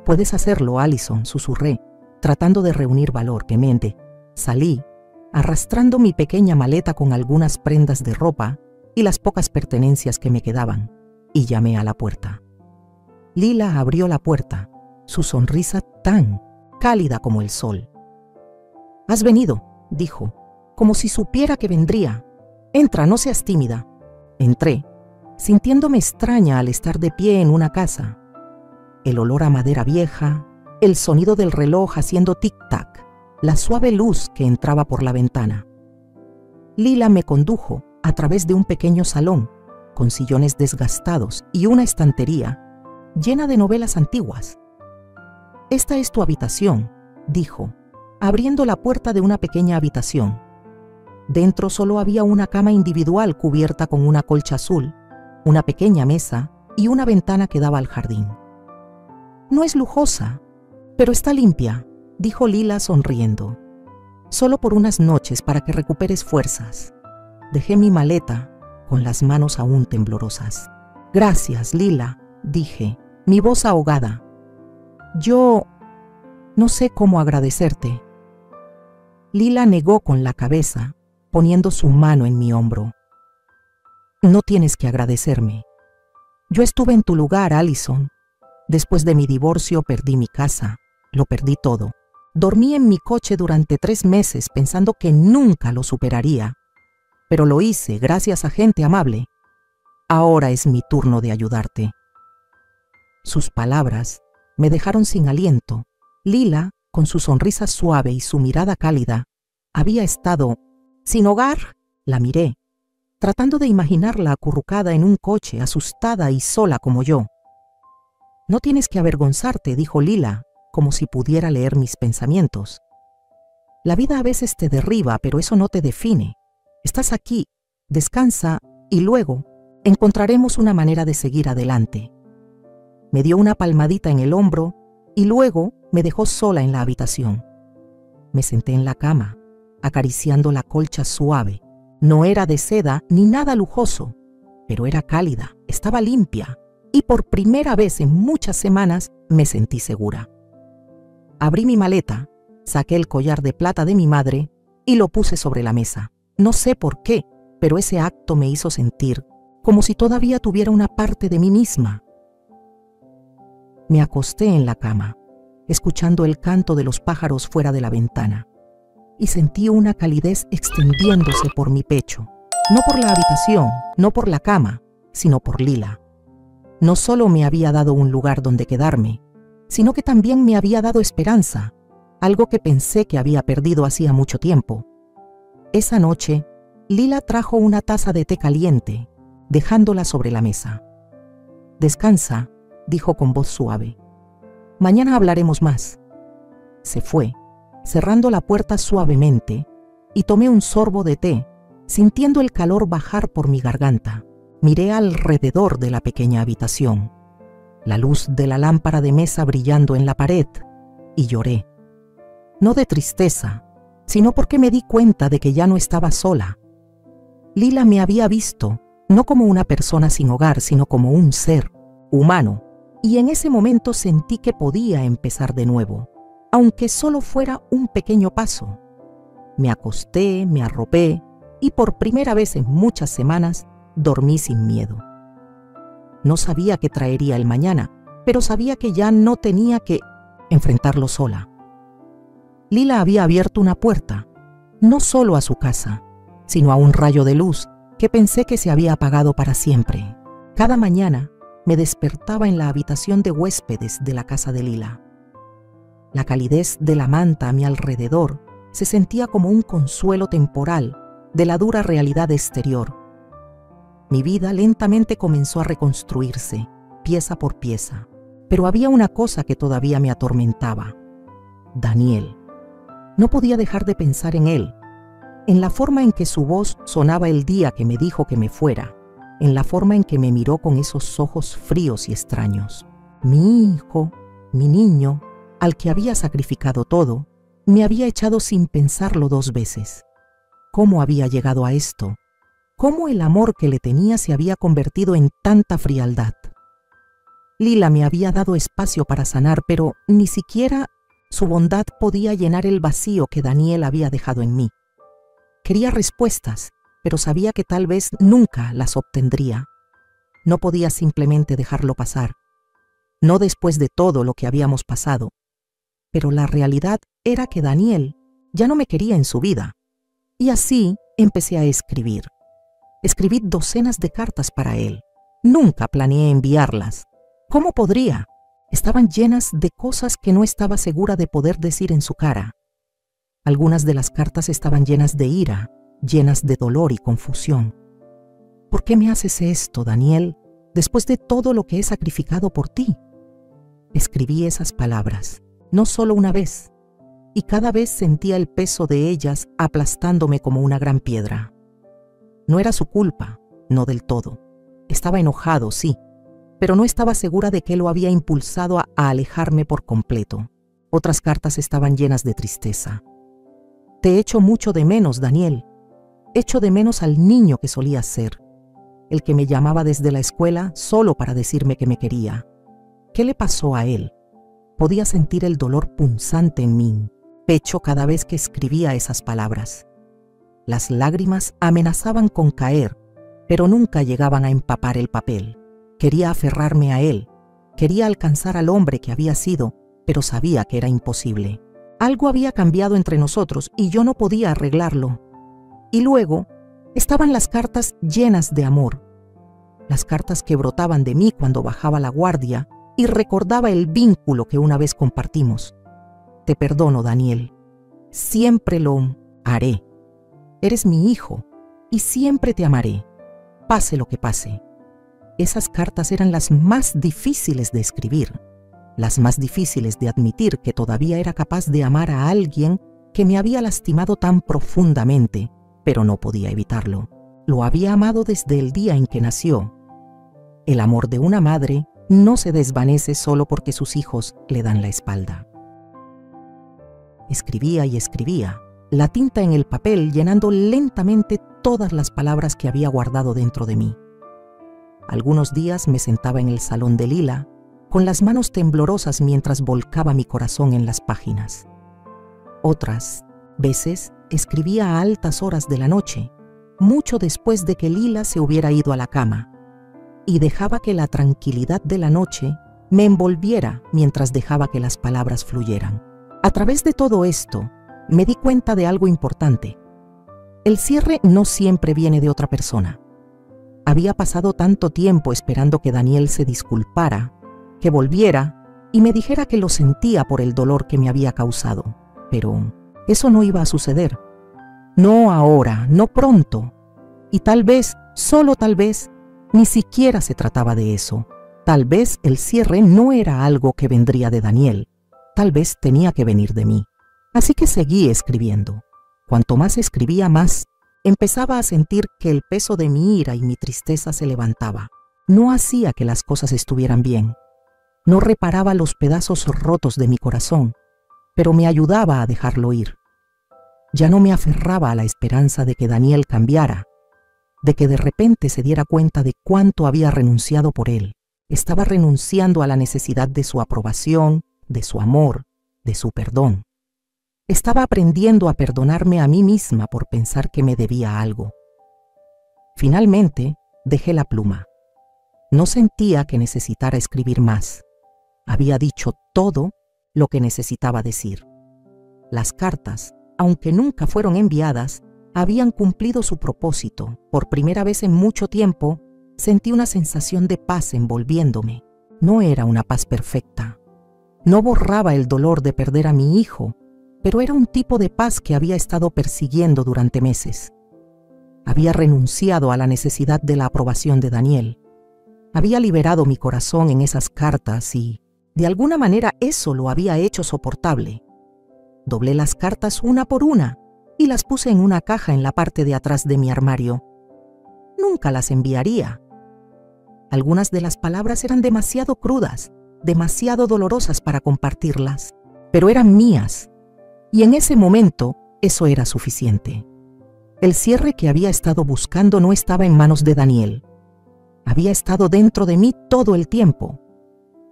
[SPEAKER 1] Puedes hacerlo, Allison, susurré, tratando de reunir valor que mente. Salí, arrastrando mi pequeña maleta con algunas prendas de ropa y las pocas pertenencias que me quedaban, y llamé a la puerta. Lila abrió la puerta, su sonrisa tan cálida como el sol. «Has venido», dijo, como si supiera que vendría. «Entra, no seas tímida». Entré, sintiéndome extraña al estar de pie en una casa. El olor a madera vieja, el sonido del reloj haciendo tic-tac, la suave luz que entraba por la ventana. Lila me condujo a través de un pequeño salón, con sillones desgastados y una estantería llena de novelas antiguas. «Esta es tu habitación», dijo, abriendo la puerta de una pequeña habitación. Dentro solo había una cama individual cubierta con una colcha azul, una pequeña mesa y una ventana que daba al jardín. «No es lujosa, pero está limpia», dijo Lila sonriendo. «Solo por unas noches para que recuperes fuerzas». Dejé mi maleta con las manos aún temblorosas. «Gracias, Lila», dije, mi voz ahogada. «Yo no sé cómo agradecerte». Lila negó con la cabeza, poniendo su mano en mi hombro. «No tienes que agradecerme. Yo estuve en tu lugar, Allison. Después de mi divorcio perdí mi casa, lo perdí todo. Dormí en mi coche durante 3 meses pensando que nunca lo superaría. Pero lo hice gracias a gente amable. Ahora es mi turno de ayudarte». Sus palabras me dejaron sin aliento. Lila, con su sonrisa suave y su mirada cálida, había estado sin hogar. La miré, tratando de imaginarla acurrucada en un coche, asustada y sola como yo. «No tienes que avergonzarte», dijo Lila, como si pudiera leer mis pensamientos. «La vida a veces te derriba, pero eso no te define. Estás aquí, descansa y luego encontraremos una manera de seguir adelante». Me dio una palmadita en el hombro y luego me dejó sola en la habitación. Me senté en la cama, acariciando la colcha suave. No era de seda ni nada lujoso, pero era cálida, estaba limpia. y por primera vez en muchas semanas me sentí segura. Abrí mi maleta, saqué el collar de plata de mi madre y lo puse sobre la mesa. No sé por qué, pero ese acto me hizo sentir como si todavía tuviera una parte de mí misma. Me acosté en la cama, escuchando el canto de los pájaros fuera de la ventana, y sentí una calidez extendiéndose por mi pecho, no por la habitación, no por la cama, sino por Lila. No solo me había dado un lugar donde quedarme, sino que también me había dado esperanza, algo que pensé que había perdido hacía mucho tiempo. Esa noche, Lila trajo una taza de té caliente, dejándola sobre la mesa. «Descansa», dijo con voz suave. «Mañana hablaremos más». Se fue, cerrando la puerta suavemente, y tomé un sorbo de té, sintiendo el calor bajar por mi garganta. Miré alrededor de la pequeña habitación, la luz de la lámpara de mesa brillando en la pared, y lloré. No de tristeza, sino porque me di cuenta de que ya no estaba sola. Lila me había visto, no como una persona sin hogar, sino como un ser humano, y en ese momento sentí que podía empezar de nuevo, aunque solo fuera un pequeño paso. Me acosté, me arropé, y por primera vez en muchas semanas dormí sin miedo. No sabía qué traería el mañana, pero sabía que ya no tenía que enfrentarlo sola. Lila había abierto una puerta, no solo a su casa, sino a un rayo de luz que pensé que se había apagado para siempre. Cada mañana me despertaba en la habitación de huéspedes de la casa de Lila. La calidez de la manta a mi alrededor se sentía como un consuelo temporal de la dura realidad exterior. Mi vida lentamente comenzó a reconstruirse, pieza por pieza, pero había una cosa que todavía me atormentaba: Daniel. No podía dejar de pensar en él, en la forma en que su voz sonaba el día que me dijo que me fuera, en la forma en que me miró con esos ojos fríos y extraños. Mi hijo, mi niño, al que había sacrificado todo, me había echado sin pensarlo 2 veces. ¿Cómo había llegado a esto? ¿Cómo el amor que le tenía se había convertido en tanta frialdad? Lila me había dado espacio para sanar, pero ni siquiera su bondad podía llenar el vacío que Daniel había dejado en mí. Quería respuestas, pero sabía que tal vez nunca las obtendría. No podía simplemente dejarlo pasar, no después de todo lo que habíamos pasado. Pero la realidad era que Daniel ya no me quería en su vida. Y así empecé a escribir. Escribí docenas de cartas para él. Nunca planeé enviarlas. ¿Cómo podría? Estaban llenas de cosas que no estaba segura de poder decir en su cara. Algunas de las cartas estaban llenas de ira, llenas de dolor y confusión. ¿Por qué me haces esto, Daniel, después de todo lo que he sacrificado por ti? Escribí esas palabras, no solo una vez, y cada vez sentía el peso de ellas aplastándome como una gran piedra. No era su culpa, no del todo. Estaba enojado, sí, pero no estaba segura de qué lo había impulsado a alejarme por completo. Otras cartas estaban llenas de tristeza. Te echo mucho de menos, Daniel. Echo de menos al niño que solía ser, el que me llamaba desde la escuela solo para decirme que me quería. ¿Qué le pasó a él? Podía sentir el dolor punzante en mi pecho cada vez que escribía esas palabras. Las lágrimas amenazaban con caer, pero nunca llegaban a empapar el papel. Quería aferrarme a él, quería alcanzar al hombre que había sido, pero sabía que era imposible. Algo había cambiado entre nosotros y yo no podía arreglarlo. Y luego estaban las cartas llenas de amor, las cartas que brotaban de mí cuando bajaba la guardia y recordaba el vínculo que una vez compartimos. Te perdono, Daniel. Siempre lo haré. Eres mi hijo y siempre te amaré, pase lo que pase. Esas cartas eran las más difíciles de escribir, las más difíciles de admitir que todavía era capaz de amar a alguien que me había lastimado tan profundamente, pero no podía evitarlo. Lo había amado desde el día en que nació. El amor de una madre no se desvanece solo porque sus hijos le dan la espalda. Escribía y escribía, la tinta en el papel llenando lentamente todas las palabras que había guardado dentro de mí. Algunos días me sentaba en el salón de Lila, con las manos temblorosas mientras volcaba mi corazón en las páginas. Otras veces escribía a altas horas de la noche, mucho después de que Lila se hubiera ido a la cama, y dejaba que la tranquilidad de la noche me envolviera mientras dejaba que las palabras fluyeran. A través de todo esto, me di cuenta de algo importante. El cierre no siempre viene de otra persona. Había pasado tanto tiempo esperando que Daniel se disculpara, que volviera y me dijera que lo sentía por el dolor que me había causado. Pero eso no iba a suceder. No ahora, no pronto. Y tal vez, solo tal vez, ni siquiera se trataba de eso. Tal vez el cierre no era algo que vendría de Daniel. Tal vez tenía que venir de mí. Así que seguí escribiendo. Cuanto más escribía, más empezaba a sentir que el peso de mi ira y mi tristeza se levantaba. No hacía que las cosas estuvieran bien. No reparaba los pedazos rotos de mi corazón, pero me ayudaba a dejarlo ir. Ya no me aferraba a la esperanza de que Daniel cambiara, de que de repente se diera cuenta de cuánto había renunciado por él. Estaba renunciando a la necesidad de su aprobación, de su amor, de su perdón. Estaba aprendiendo a perdonarme a mí misma por pensar que me debía algo. Finalmente, dejé la pluma. No sentía que necesitara escribir más. Había dicho todo lo que necesitaba decir. Las cartas, aunque nunca fueron enviadas, habían cumplido su propósito. Por primera vez en mucho tiempo, sentí una sensación de paz envolviéndome. No era una paz perfecta. No borraba el dolor de perder a mi hijo, pero era un tipo de paz que había estado persiguiendo durante meses. Había renunciado a la necesidad de la aprobación de Daniel. Había liberado mi corazón en esas cartas y, de alguna manera, eso lo había hecho soportable. Doblé las cartas una por una y las puse en una caja en la parte de atrás de mi armario. Nunca las enviaría. Algunas de las palabras eran demasiado crudas, demasiado dolorosas para compartirlas, pero eran mías. Y en ese momento, eso era suficiente. El cierre que había estado buscando no estaba en manos de Daniel. Había estado dentro de mí todo el tiempo.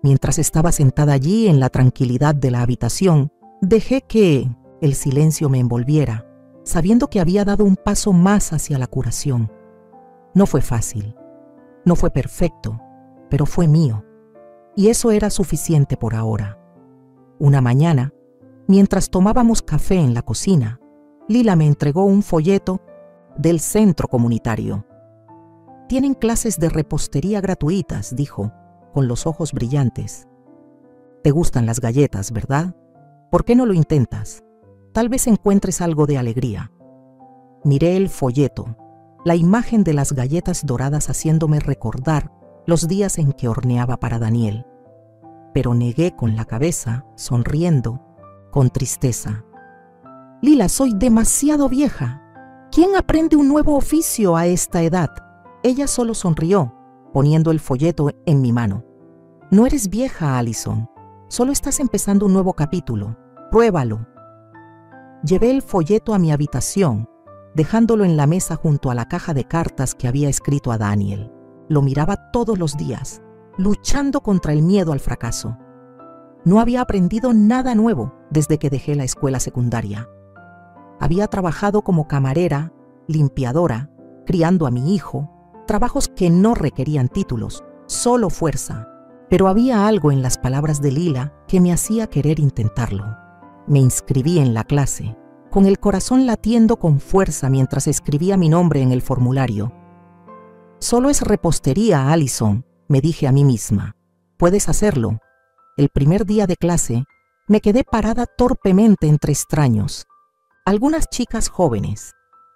[SPEAKER 1] Mientras estaba sentada allí en la tranquilidad de la habitación, dejé que el silencio me envolviera, sabiendo que había dado un paso más hacia la curación. No fue fácil, no fue perfecto, pero fue mío. Y eso era suficiente por ahora. Una mañana, mientras tomábamos café en la cocina, Lila me entregó un folleto del centro comunitario. «Tienen clases de repostería gratuitas», dijo, con los ojos brillantes. «Te gustan las galletas, ¿verdad? ¿Por qué no lo intentas? Tal vez encuentres algo de alegría». Miré el folleto, la imagen de las galletas doradas haciéndome recordar los días en que horneaba para Daniel. Pero negué con la cabeza, sonriendo, con tristeza. «Lila, soy demasiado vieja. ¿Quién aprende un nuevo oficio a esta edad?». Ella solo sonrió, poniendo el folleto en mi mano. «No eres vieja, Allison. Solo estás empezando un nuevo capítulo. Pruébalo». Llevé el folleto a mi habitación, dejándolo en la mesa junto a la caja de cartas que había escrito a Daniel. Lo miraba todos los días, luchando contra el miedo al fracaso. No había aprendido nada nuevo desde que dejé la escuela secundaria. Había trabajado como camarera, limpiadora, criando a mi hijo, trabajos que no requerían títulos, solo fuerza. Pero había algo en las palabras de Lila que me hacía querer intentarlo. Me inscribí en la clase, con el corazón latiendo con fuerza mientras escribía mi nombre en el formulario. «Solo es repostería, Allison», me dije a mí misma. «Puedes hacerlo». El primer día de clase, me quedé parada torpemente entre extraños. Algunas chicas jóvenes,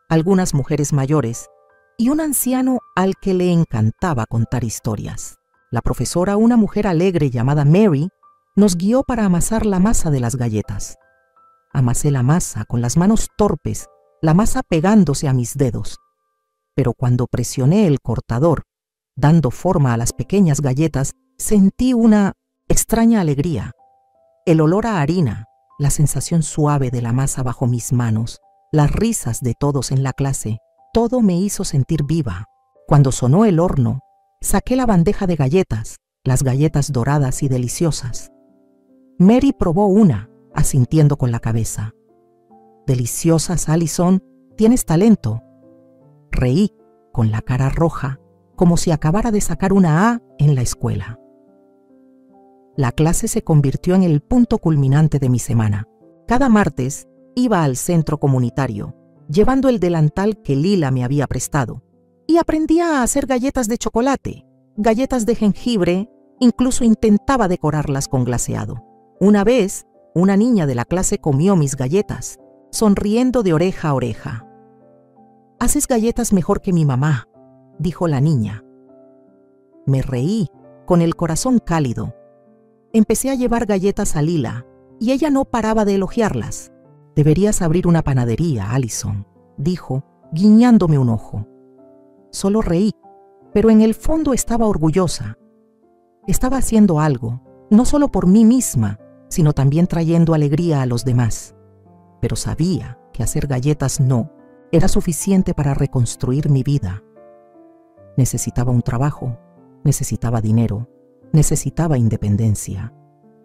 [SPEAKER 1] algunas mujeres mayores y un anciano al que le encantaba contar historias. La profesora, una mujer alegre llamada Mary, nos guió para amasar la masa de las galletas. Amasé la masa con las manos torpes, la masa pegándose a mis dedos. Pero cuando presioné el cortador, dando forma a las pequeñas galletas, sentí una extraña alegría. El olor a harina, la sensación suave de la masa bajo mis manos, las risas de todos en la clase, todo me hizo sentir viva. Cuando sonó el horno, Saqué la bandeja de galletas, las galletas doradas y deliciosas. Mary probó una, asintiendo con la cabeza. Deliciosas, Allison, tienes talento. Reí, con la cara roja, como si acabara de sacar una A en la escuela. La clase se convirtió en el punto culminante de mi semana. Cada martes iba al centro comunitario, llevando el delantal que Lila me había prestado, y aprendía a hacer galletas de chocolate, galletas de jengibre, incluso intentaba decorarlas con glaseado. Una vez, una niña de la clase comió mis galletas, sonriendo de oreja a oreja. «Haces galletas mejor que mi mamá», dijo la niña. Me reí, con el corazón cálido. Empecé a llevar galletas a Lila, y ella no paraba de elogiarlas. «Deberías abrir una panadería, Allison», dijo, guiñándome un ojo. Solo reí, pero en el fondo estaba orgullosa. Estaba haciendo algo, no solo por mí misma, sino también trayendo alegría a los demás. Pero sabía que hacer galletas no era suficiente para reconstruir mi vida. Necesitaba un trabajo, necesitaba dinero, necesitaba independencia.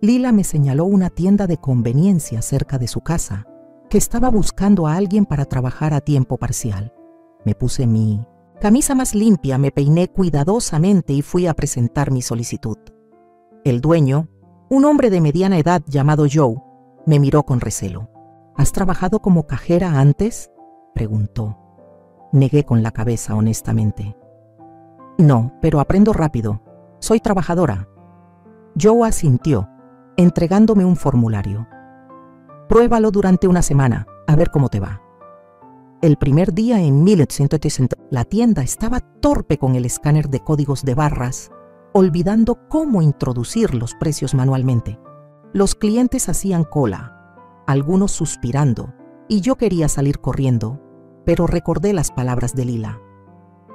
[SPEAKER 1] Lila me señaló una tienda de conveniencia cerca de su casa, que estaba buscando a alguien para trabajar a tiempo parcial. Me puse mi camisa más limpia, me peiné cuidadosamente y fui a presentar mi solicitud. El dueño, un hombre de mediana edad llamado Joe, me miró con recelo. «¿Has trabajado como cajera antes?», preguntó. Negué con la cabeza honestamente. «No, pero aprendo rápido. Soy trabajadora». Joe asintió, entregándome un formulario. «Pruébalo durante una semana, a ver cómo te va». El primer día en 1960, la tienda estaba torpe con el escáner de códigos de barras, olvidando cómo introducir los precios manualmente. Los clientes hacían cola, algunos suspirando, y yo quería salir corriendo, pero recordé las palabras de Lila.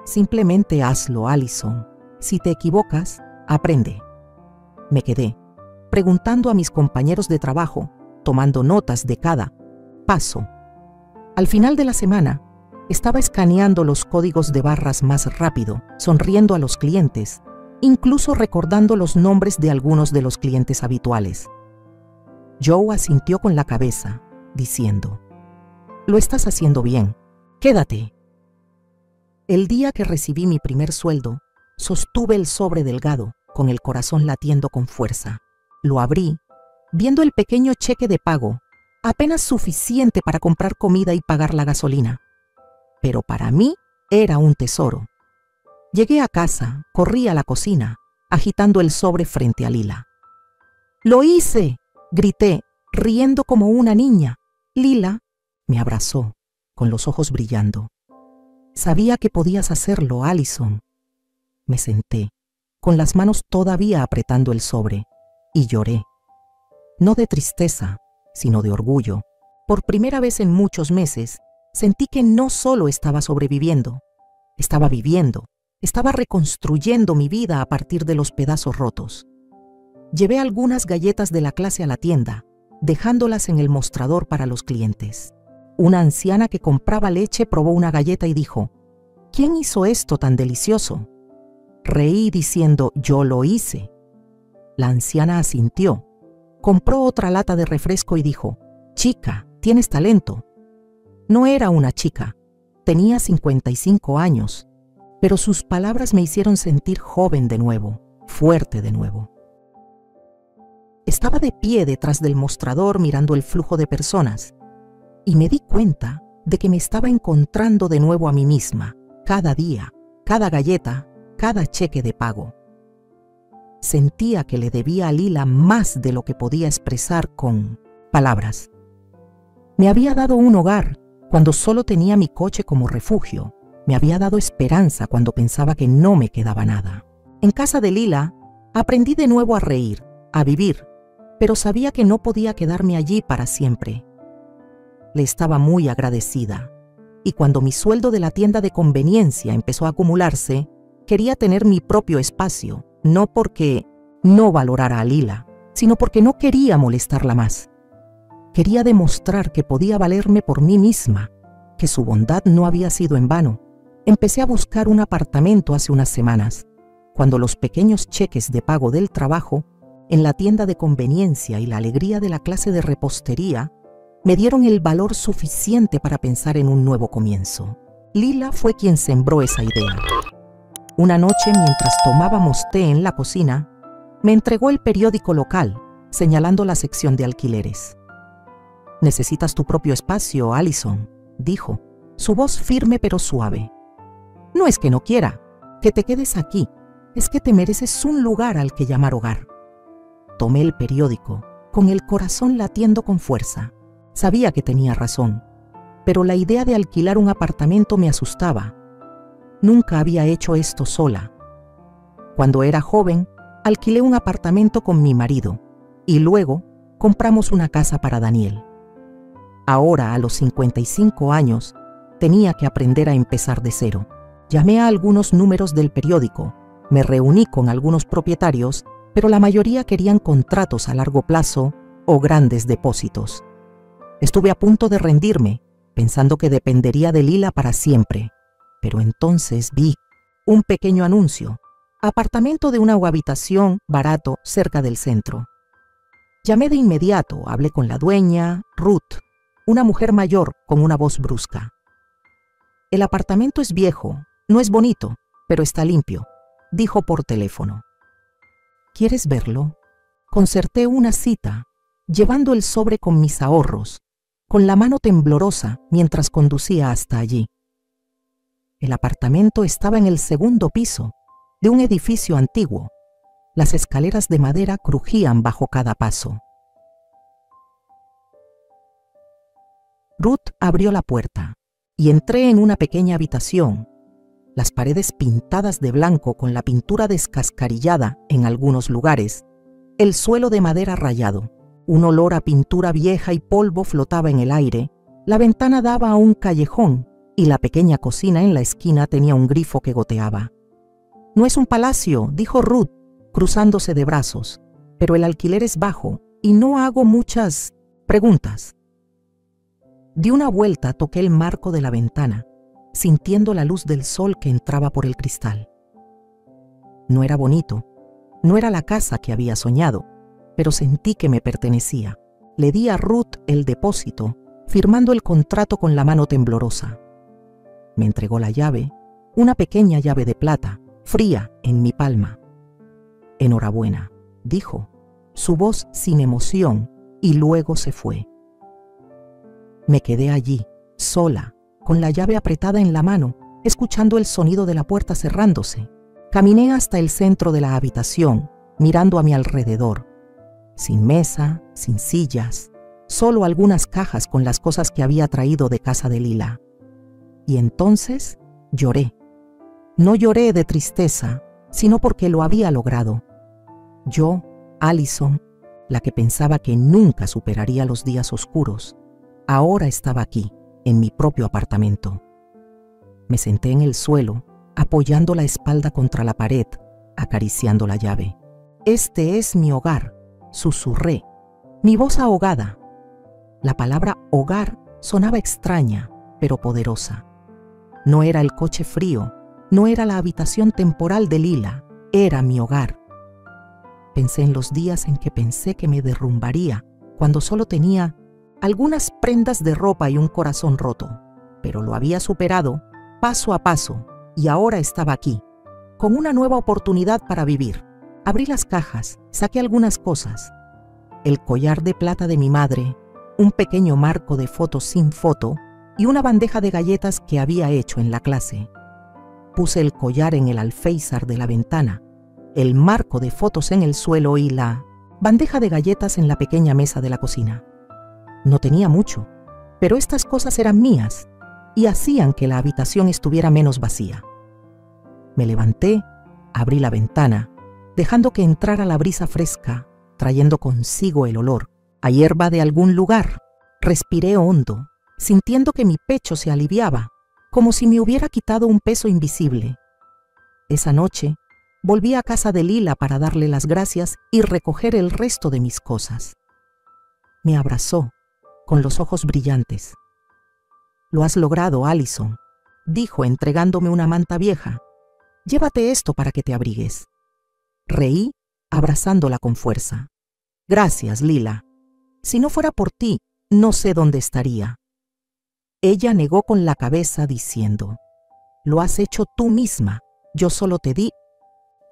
[SPEAKER 1] «Simplemente hazlo, Allison. Si te equivocas, aprende». Me quedé, preguntando a mis compañeros de trabajo, tomando notas de cada paso. Al final de la semana, estaba escaneando los códigos de barras más rápido, sonriendo a los clientes, incluso recordando los nombres de algunos de los clientes habituales. Joe asintió con la cabeza, diciendo: «Lo estás haciendo bien. Quédate». El día que recibí mi primer sueldo, sostuve el sobre delgado, con el corazón latiendo con fuerza. Lo abrí, viendo el pequeño cheque de pago, apenas suficiente para comprar comida y pagar la gasolina. Pero para mí era un tesoro. Llegué a casa, corrí a la cocina, agitando el sobre frente a Lila. «¡Lo hice!», grité, riendo como una niña. Lila me abrazó, con los ojos brillando. «Sabía que podías hacerlo, Allison». Me senté, con las manos todavía apretando el sobre, y lloré. No de tristeza, sino de orgullo. Por primera vez en muchos meses, sentí que no solo estaba sobreviviendo, estaba viviendo, estaba reconstruyendo mi vida a partir de los pedazos rotos. Llevé algunas galletas de la clase a la tienda, dejándolas en el mostrador para los clientes. Una anciana que compraba leche probó una galleta y dijo: «¿Quién hizo esto tan delicioso?». Reí diciendo: «Yo lo hice». La anciana asintió. Compró otra lata de refresco y dijo: «Chica, tienes talento». No era una chica, tenía 55 años, pero sus palabras me hicieron sentir joven de nuevo, fuerte de nuevo. Estaba de pie detrás del mostrador mirando el flujo de personas y me di cuenta de que me estaba encontrando de nuevo a mí misma, cada día, cada galleta, cada cheque de pago. Sentía que le debía a Lila más de lo que podía expresar con palabras. Me había dado un hogar cuando solo tenía mi coche como refugio. Me había dado esperanza cuando pensaba que no me quedaba nada. En casa de Lila, aprendí de nuevo a reír, a vivir, pero sabía que no podía quedarme allí para siempre. Le estaba muy agradecida, y cuando mi sueldo de la tienda de conveniencia empezó a acumularse, quería tener mi propio espacio, no porque no valorara a Lila, sino porque no quería molestarla más. Quería demostrar que podía valerme por mí misma, que su bondad no había sido en vano. Empecé a buscar un apartamento hace unas semanas. cuando los pequeños cheques de pago del trabajo, en la tienda de conveniencia y la alegría de la clase de repostería, me dieron el valor suficiente para pensar en un nuevo comienzo. Lila fue quien sembró esa idea. Una noche, mientras tomábamos té en la cocina, me entregó el periódico local, señalando la sección de alquileres. «Necesitas tu propio espacio, Allison», dijo, su voz firme pero suave. «No es que no quiera, que te quedes aquí, es que te mereces un lugar al que llamar hogar». Tomé el periódico, con el corazón latiendo con fuerza. Sabía que tenía razón, pero la idea de alquilar un apartamento me asustaba. Nunca había hecho esto sola. Cuando era joven, alquilé un apartamento con mi marido y luego compramos una casa para Daniel. Ahora, a los 55 años, tenía que aprender a empezar de cero. Llamé a algunos números del periódico, me reuní con algunos propietarios, pero la mayoría querían contratos a largo plazo o grandes depósitos. Estuve a punto de rendirme, pensando que dependería de Lila para siempre, pero entonces vi un pequeño anuncio: apartamento de una habitación barato cerca del centro. Llamé de inmediato, hablé con la dueña, Ruth, una mujer mayor con una voz brusca. «El apartamento es viejo, no es bonito, pero está limpio», dijo por teléfono. «¿Quieres verlo?». Concerté una cita, llevando el sobre con mis ahorros, con la mano temblorosa mientras conducía hasta allí. El apartamento estaba en el segundo piso de un edificio antiguo. Las escaleras de madera crujían bajo cada paso. Ruth abrió la puerta y entré en una pequeña habitación, las paredes pintadas de blanco con la pintura descascarillada en algunos lugares, el suelo de madera rayado. Un olor a pintura vieja y polvo flotaba en el aire, la ventana daba a un callejón y la pequeña cocina en la esquina tenía un grifo que goteaba. «No es un palacio», dijo Ruth, cruzándose de brazos, «pero el alquiler es bajo y no hago muchas preguntas». Di una vuelta, toqué el marco de la ventana, sintiendo la luz del sol que entraba por el cristal. No era bonito, no era la casa que había soñado, pero sentí que me pertenecía. Le di a Ruth el depósito, firmando el contrato con la mano temblorosa. Me entregó la llave, una pequeña llave de plata, fría en mi palma. «Enhorabuena», dijo, su voz sin emoción, y luego se fue. Me quedé allí, sola, con la llave apretada en la mano, escuchando el sonido de la puerta cerrándose. Caminé hasta el centro de la habitación, mirando a mi alrededor. Sin mesa, sin sillas, solo algunas cajas con las cosas que había traído de casa de Lila. Y entonces lloré. No lloré de tristeza, sino porque lo había logrado. Yo, Allison, la que pensaba que nunca superaría los días oscuros, ahora estaba aquí, en mi propio apartamento. Me senté en el suelo, apoyando la espalda contra la pared, acariciando la llave. «Este es mi hogar», susurré, mi voz ahogada. La palabra hogar sonaba extraña, pero poderosa. No era el coche frío, no era la habitación temporal de Lila, era mi hogar. Pensé en los días en que pensé que me derrumbaría, cuando solo tenía algunas prendas de ropa y un corazón roto, pero lo había superado paso a paso y ahora estaba aquí, con una nueva oportunidad para vivir. Abrí las cajas, saqué algunas cosas: el collar de plata de mi madre, un pequeño marco de fotos sin foto y una bandeja de galletas que había hecho en la clase. Puse el collar en el alféizar de la ventana, el marco de fotos en el suelo y la bandeja de galletas en la pequeña mesa de la cocina. No tenía mucho, pero estas cosas eran mías y hacían que la habitación estuviera menos vacía. Me levanté, abrí la ventana, dejando que entrara la brisa fresca, trayendo consigo el olor a hierba de algún lugar. Respiré hondo, sintiendo que mi pecho se aliviaba, como si me hubiera quitado un peso invisible. Esa noche, volví a casa de Lila para darle las gracias y recoger el resto de mis cosas. Me abrazó, con los ojos brillantes. «Lo has logrado, Allison», dijo entregándome una manta vieja. Llévate esto para que te abrigues. Reí, abrazándola con fuerza. Gracias, Lila. Si no fuera por ti, no sé dónde estaría. Ella negó con la cabeza diciendo, lo has hecho tú misma, yo solo te di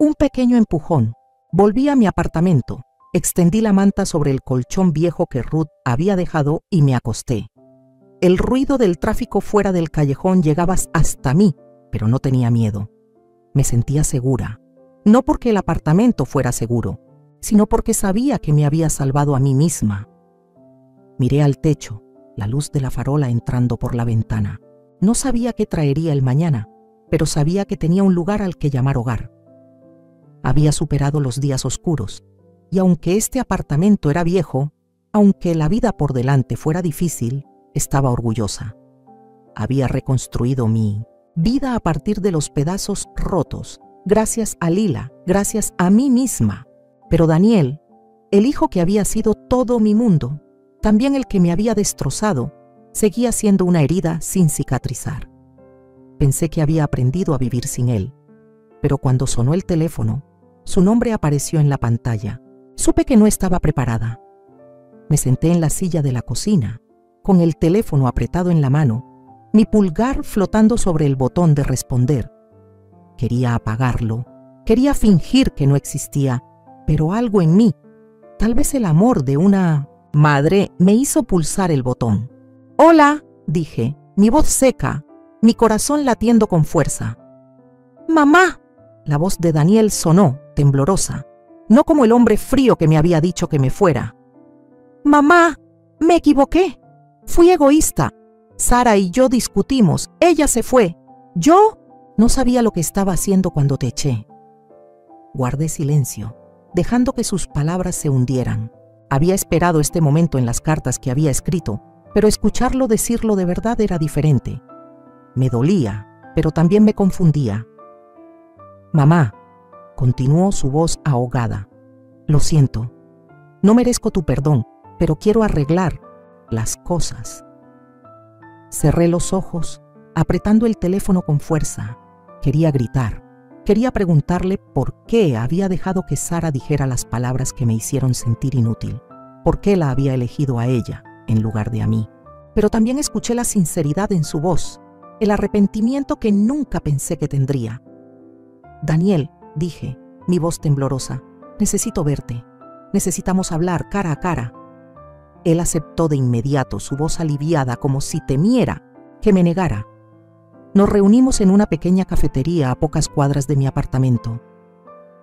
[SPEAKER 1] un pequeño empujón. Volví a mi apartamento, extendí la manta sobre el colchón viejo que Ruth había dejado y me acosté. El ruido del tráfico fuera del callejón llegaba hasta mí, pero no tenía miedo. Me sentía segura, no porque el apartamento fuera seguro, sino porque sabía que me había salvado a mí misma. Miré al techo, la luz de la farola entrando por la ventana. No sabía qué traería el mañana, pero sabía que tenía un lugar al que llamar hogar. Había superado los días oscuros, y aunque este apartamento era viejo, aunque la vida por delante fuera difícil, estaba orgullosa. Había reconstruido mi vida a partir de los pedazos rotos, gracias a Lila, gracias a mí misma. Pero Daniel, el hijo que había sido todo mi mundo, también el que me había destrozado, seguía siendo una herida sin cicatrizar. Pensé que había aprendido a vivir sin él, pero cuando sonó el teléfono, su nombre apareció en la pantalla. Supe que no estaba preparada. Me senté en la silla de la cocina, con el teléfono apretado en la mano, mi pulgar flotando sobre el botón de responder. Quería apagarlo, quería fingir que no existía, pero algo en mí, tal vez el amor de una madre, me hizo pulsar el botón. «Hola», dije, mi voz seca, mi corazón latiendo con fuerza. «¡Mamá!». La voz de Daniel sonó, temblorosa, no como el hombre frío que me había dicho que me fuera. «¡Mamá! Me equivoqué. Fui egoísta. Sara y yo discutimos. Ella se fue. Yo no sabía lo que estaba haciendo cuando te eché». Guardé silencio, dejando que sus palabras se hundieran. Había esperado este momento en las cartas que había escrito, pero escucharlo decirlo de verdad era diferente. Me dolía, pero también me confundía. «Mamá», continuó su voz ahogada, «lo siento. No merezco tu perdón, pero quiero arreglar las cosas». Cerré los ojos, apretando el teléfono con fuerza. Quería gritar. Quería preguntarle por qué había dejado que Sara dijera las palabras que me hicieron sentir inútil. ¿Por qué la había elegido a ella en lugar de a mí? Pero también escuché la sinceridad en su voz, el arrepentimiento que nunca pensé que tendría. «Daniel», dije, mi voz temblorosa, «necesito verte. Necesitamos hablar cara a cara». Él aceptó de inmediato, su voz aliviada como si temiera que me negara. Nos reunimos en una pequeña cafetería a pocas cuadras de mi apartamento.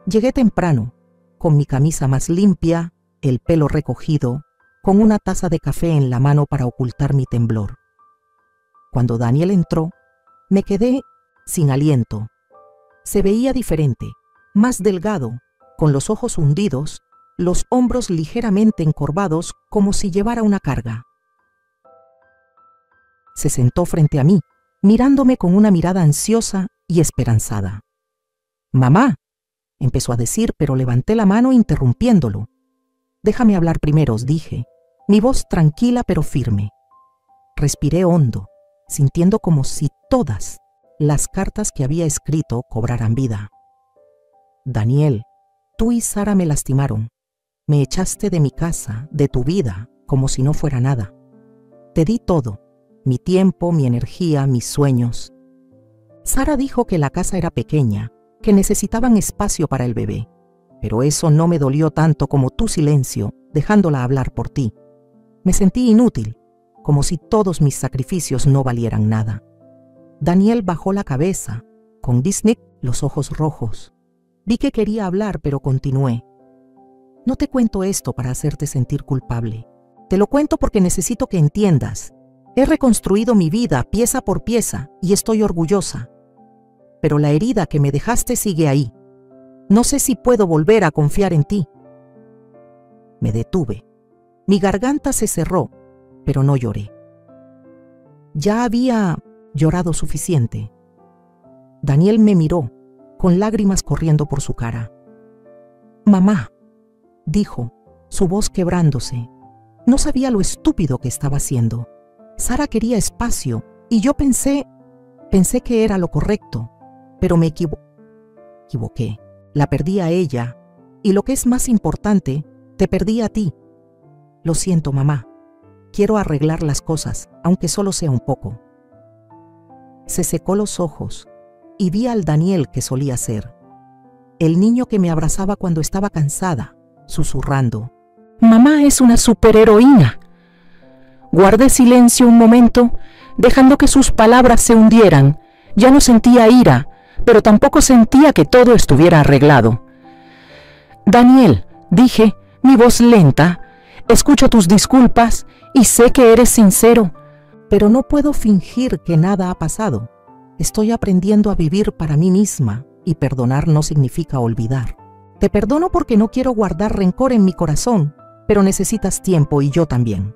[SPEAKER 1] Llegué temprano, con mi camisa más limpia, el pelo recogido, con una taza de café en la mano para ocultar mi temblor. Cuando Daniel entró, me quedé sin aliento. Se veía diferente, más delgado, con los ojos hundidos, los hombros ligeramente encorvados como si llevara una carga. Se sentó frente a mí, mirándome con una mirada ansiosa y esperanzada. «Mamá», empezó a decir, pero levanté la mano interrumpiéndolo. «Déjame hablar primero», dije, mi voz tranquila pero firme. Respiré hondo, sintiendo como si todas las cartas que había escrito cobraran vida. «Daniel, tú y Sara me lastimaron. Me echaste de mi casa, de tu vida, como si no fuera nada. Te di todo, mi tiempo, mi energía, mis sueños. Sara dijo que la casa era pequeña, que necesitaban espacio para el bebé, pero eso no me dolió tanto como tu silencio, dejándola hablar por ti. Me sentí inútil, como si todos mis sacrificios no valieran nada». Daniel bajó la cabeza, con Disney los ojos rojos. Vi que quería hablar, pero continué. «No te cuento esto para hacerte sentir culpable. Te lo cuento porque necesito que entiendas. He reconstruido mi vida pieza por pieza y estoy orgullosa. Pero la herida que me dejaste sigue ahí. No sé si puedo volver a confiar en ti». Me detuve. Mi garganta se cerró, pero no lloré. Ya había llorado suficiente. Daniel me miró, con lágrimas corriendo por su cara. «Mamá», dijo, su voz quebrándose. No sabía lo estúpido que estaba haciendo. Sara quería espacio y yo pensé que era lo correcto, pero me equivoqué. La perdí a ella y, lo que es más importante, te perdí a ti. Lo siento, mamá. Quiero arreglar las cosas, aunque solo sea un poco. Se secó los ojos y vi al Daniel que solía ser. El niño que me abrazaba cuando estaba cansada, susurrando: «Mamá es una superheroína». Guardé silencio un momento, dejando que sus palabras se hundieran. Ya no sentía ira, pero tampoco sentía que todo estuviera arreglado. «Daniel», dije, mi voz lenta, «escucho tus disculpas y sé que eres sincero, pero no puedo fingir que nada ha pasado. Estoy aprendiendo a vivir para mí misma y perdonar no significa olvidar. Te perdono porque no quiero guardar rencor en mi corazón, pero necesitas tiempo y yo también».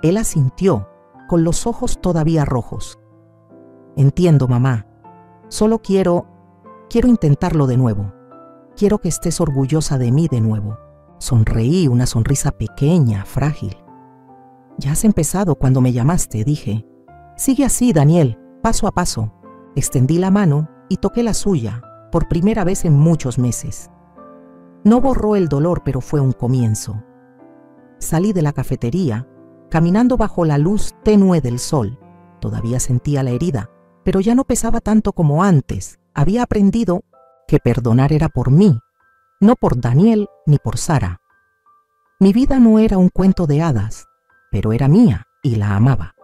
[SPEAKER 1] Él asintió, con los ojos todavía rojos. «Entiendo, mamá. Solo quiero intentarlo de nuevo. Quiero que estés orgullosa de mí de nuevo». Sonreí, una sonrisa pequeña, frágil. «Ya has empezado cuando me llamaste», dije. «Sigue así, Daniel, paso a paso». Extendí la mano y toqué la suya, por primera vez en muchos meses. No borró el dolor, pero fue un comienzo. Salí de la cafetería, caminando bajo la luz tenue del sol. Todavía sentía la herida, pero ya no pesaba tanto como antes. Había aprendido que perdonar era por mí, no por Daniel ni por Sara. Mi vida no era un cuento de hadas, pero era mía y la amaba.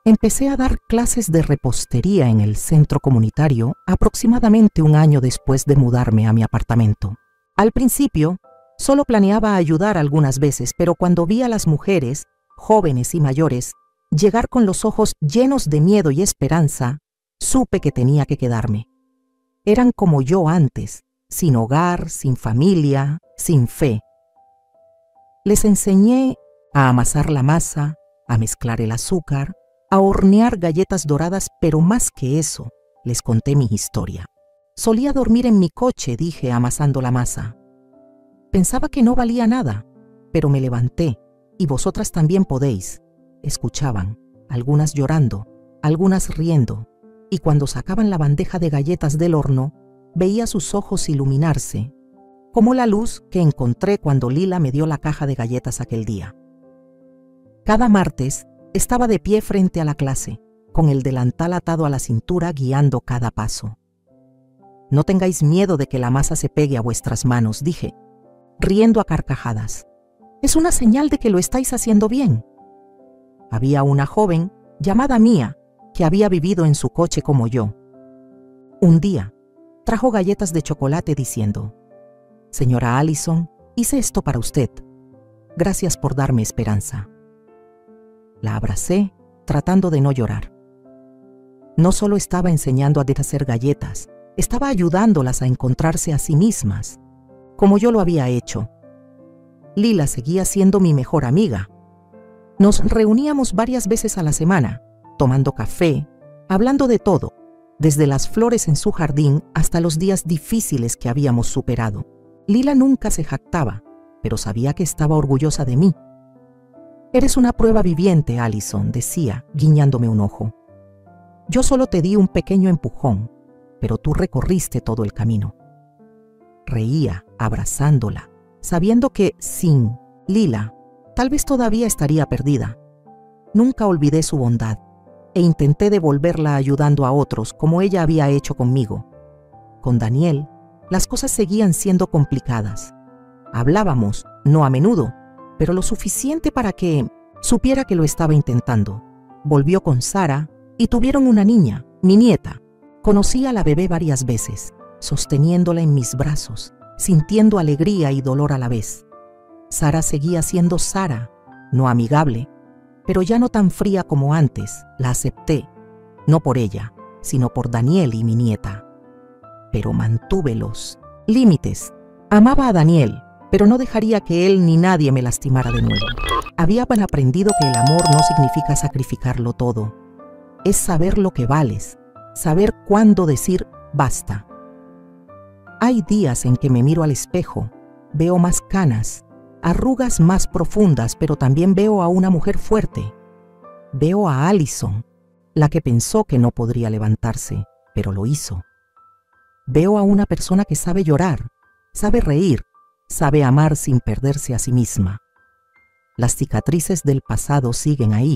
[SPEAKER 1] Empecé a dar clases de repostería en el centro comunitario aproximadamente un año después de mudarme a mi apartamento. Al principio, solo planeaba ayudar algunas veces, pero cuando vi a las mujeres, jóvenes y mayores, llegar con los ojos llenos de miedo y esperanza, supe que tenía que quedarme. Eran como yo antes, sin hogar, sin familia, sin fe. Les enseñé a amasar la masa, a mezclar el azúcar, a hornear galletas doradas, pero más que eso, les conté mi historia. Solía dormir en mi coche, dije, amasando la masa. Pensaba que no valía nada, pero me levanté, y vosotras también podéis. Escuchaban, algunas llorando, algunas riendo, y cuando sacaban la bandeja de galletas del horno, veía sus ojos iluminarse, como la luz que encontré cuando Lila me dio la caja de galletas aquel día. Cada martes estaba de pie frente a la clase, con el delantal atado a la cintura, guiando cada paso. «No tengáis miedo de que la masa se pegue a vuestras manos», dije, riendo a carcajadas. «Es una señal de que lo estáis haciendo bien». Había una joven, llamada Mía, que había vivido en su coche como yo. Un día, trajo galletas de chocolate diciendo: «Señora Allison, hice esto para usted. Gracias por darme esperanza». La abracé, tratando de no llorar. No solo estaba enseñando a deshacer galletas, estaba ayudándolas a encontrarse a sí mismas, como yo lo había hecho. Lila seguía siendo mi mejor amiga. Nos reuníamos varias veces a la semana, tomando café, hablando de todo, desde las flores en su jardín hasta los días difíciles que habíamos superado. Lila nunca se jactaba, pero sabía que estaba orgullosa de mí. «Eres una prueba viviente, Allison», decía, guiñándome un ojo. «Yo solo te di un pequeño empujón, pero tú recorriste todo el camino». Reía, abrazándola, sabiendo que, sin Lila, tal vez todavía estaría perdida. Nunca olvidé su bondad, e intenté devolverla ayudando a otros como ella había hecho conmigo. Con Daniel, las cosas seguían siendo complicadas. Hablábamos, no a menudo, pero lo suficiente para que supiera que lo estaba intentando. Volvió con Sara y tuvieron una niña, mi nieta. Conocí a la bebé varias veces, sosteniéndola en mis brazos, sintiendo alegría y dolor a la vez. Sara seguía siendo Sara, no amigable, pero ya no tan fría como antes. La acepté, no por ella, sino por Daniel y mi nieta. Pero mantuve los límites. Amaba a Daniel, pero no dejaría que él ni nadie me lastimara de nuevo. Habían aprendido que el amor no significa sacrificarlo todo. Es saber lo que vales, saber cuándo decir basta. Hay días en que me miro al espejo, veo más canas, arrugas más profundas, pero también veo a una mujer fuerte. Veo a Allison, la que pensó que no podría levantarse, pero lo hizo. Veo a una persona que sabe llorar, sabe reír, sabe amar sin perderse a sí misma. Las cicatrices del pasado siguen ahí.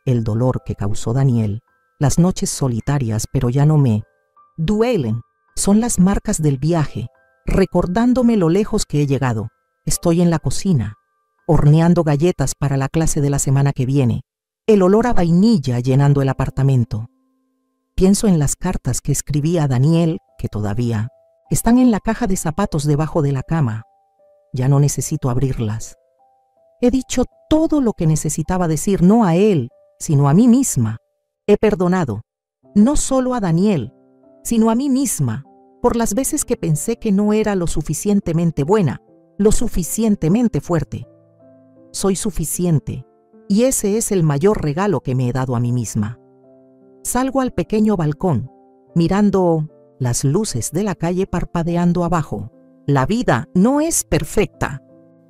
[SPEAKER 1] El dolor que causó Daniel, las noches solitarias, pero ya no me duelen. Son las marcas del viaje, recordándome lo lejos que he llegado. Estoy en la cocina, horneando galletas para la clase de la semana que viene. El olor a vainilla llenando el apartamento. Pienso en las cartas que escribí a Daniel, que todavía están en la caja de zapatos debajo de la cama. Ya no necesito abrirlas. He dicho todo lo que necesitaba decir, no a él, sino a mí misma. He perdonado, no solo a Daniel, sino a mí misma, por las veces que pensé que no era lo suficientemente buena, lo suficientemente fuerte. Soy suficiente, y ese es el mayor regalo que me he dado a mí misma. Salgo al pequeño balcón, mirando las luces de la calle parpadeando abajo. La vida no es perfecta.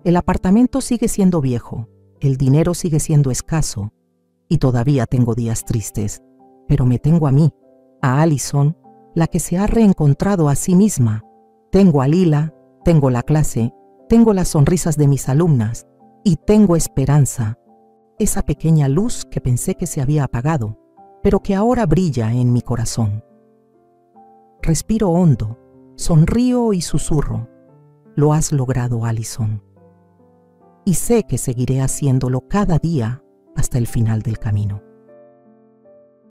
[SPEAKER 1] El apartamento sigue siendo viejo, el dinero sigue siendo escaso, y todavía tengo días tristes, pero me tengo a mí, a Alison, la que se ha reencontrado a sí misma. Tengo a Lila, tengo la clase, tengo las sonrisas de mis alumnas, y tengo esperanza, esa pequeña luz que pensé que se había apagado, pero que ahora brilla en mi corazón. Respiro hondo, sonrío y susurro. Lo has logrado, Alison. Y sé que seguiré haciéndolo cada día hasta el final del camino.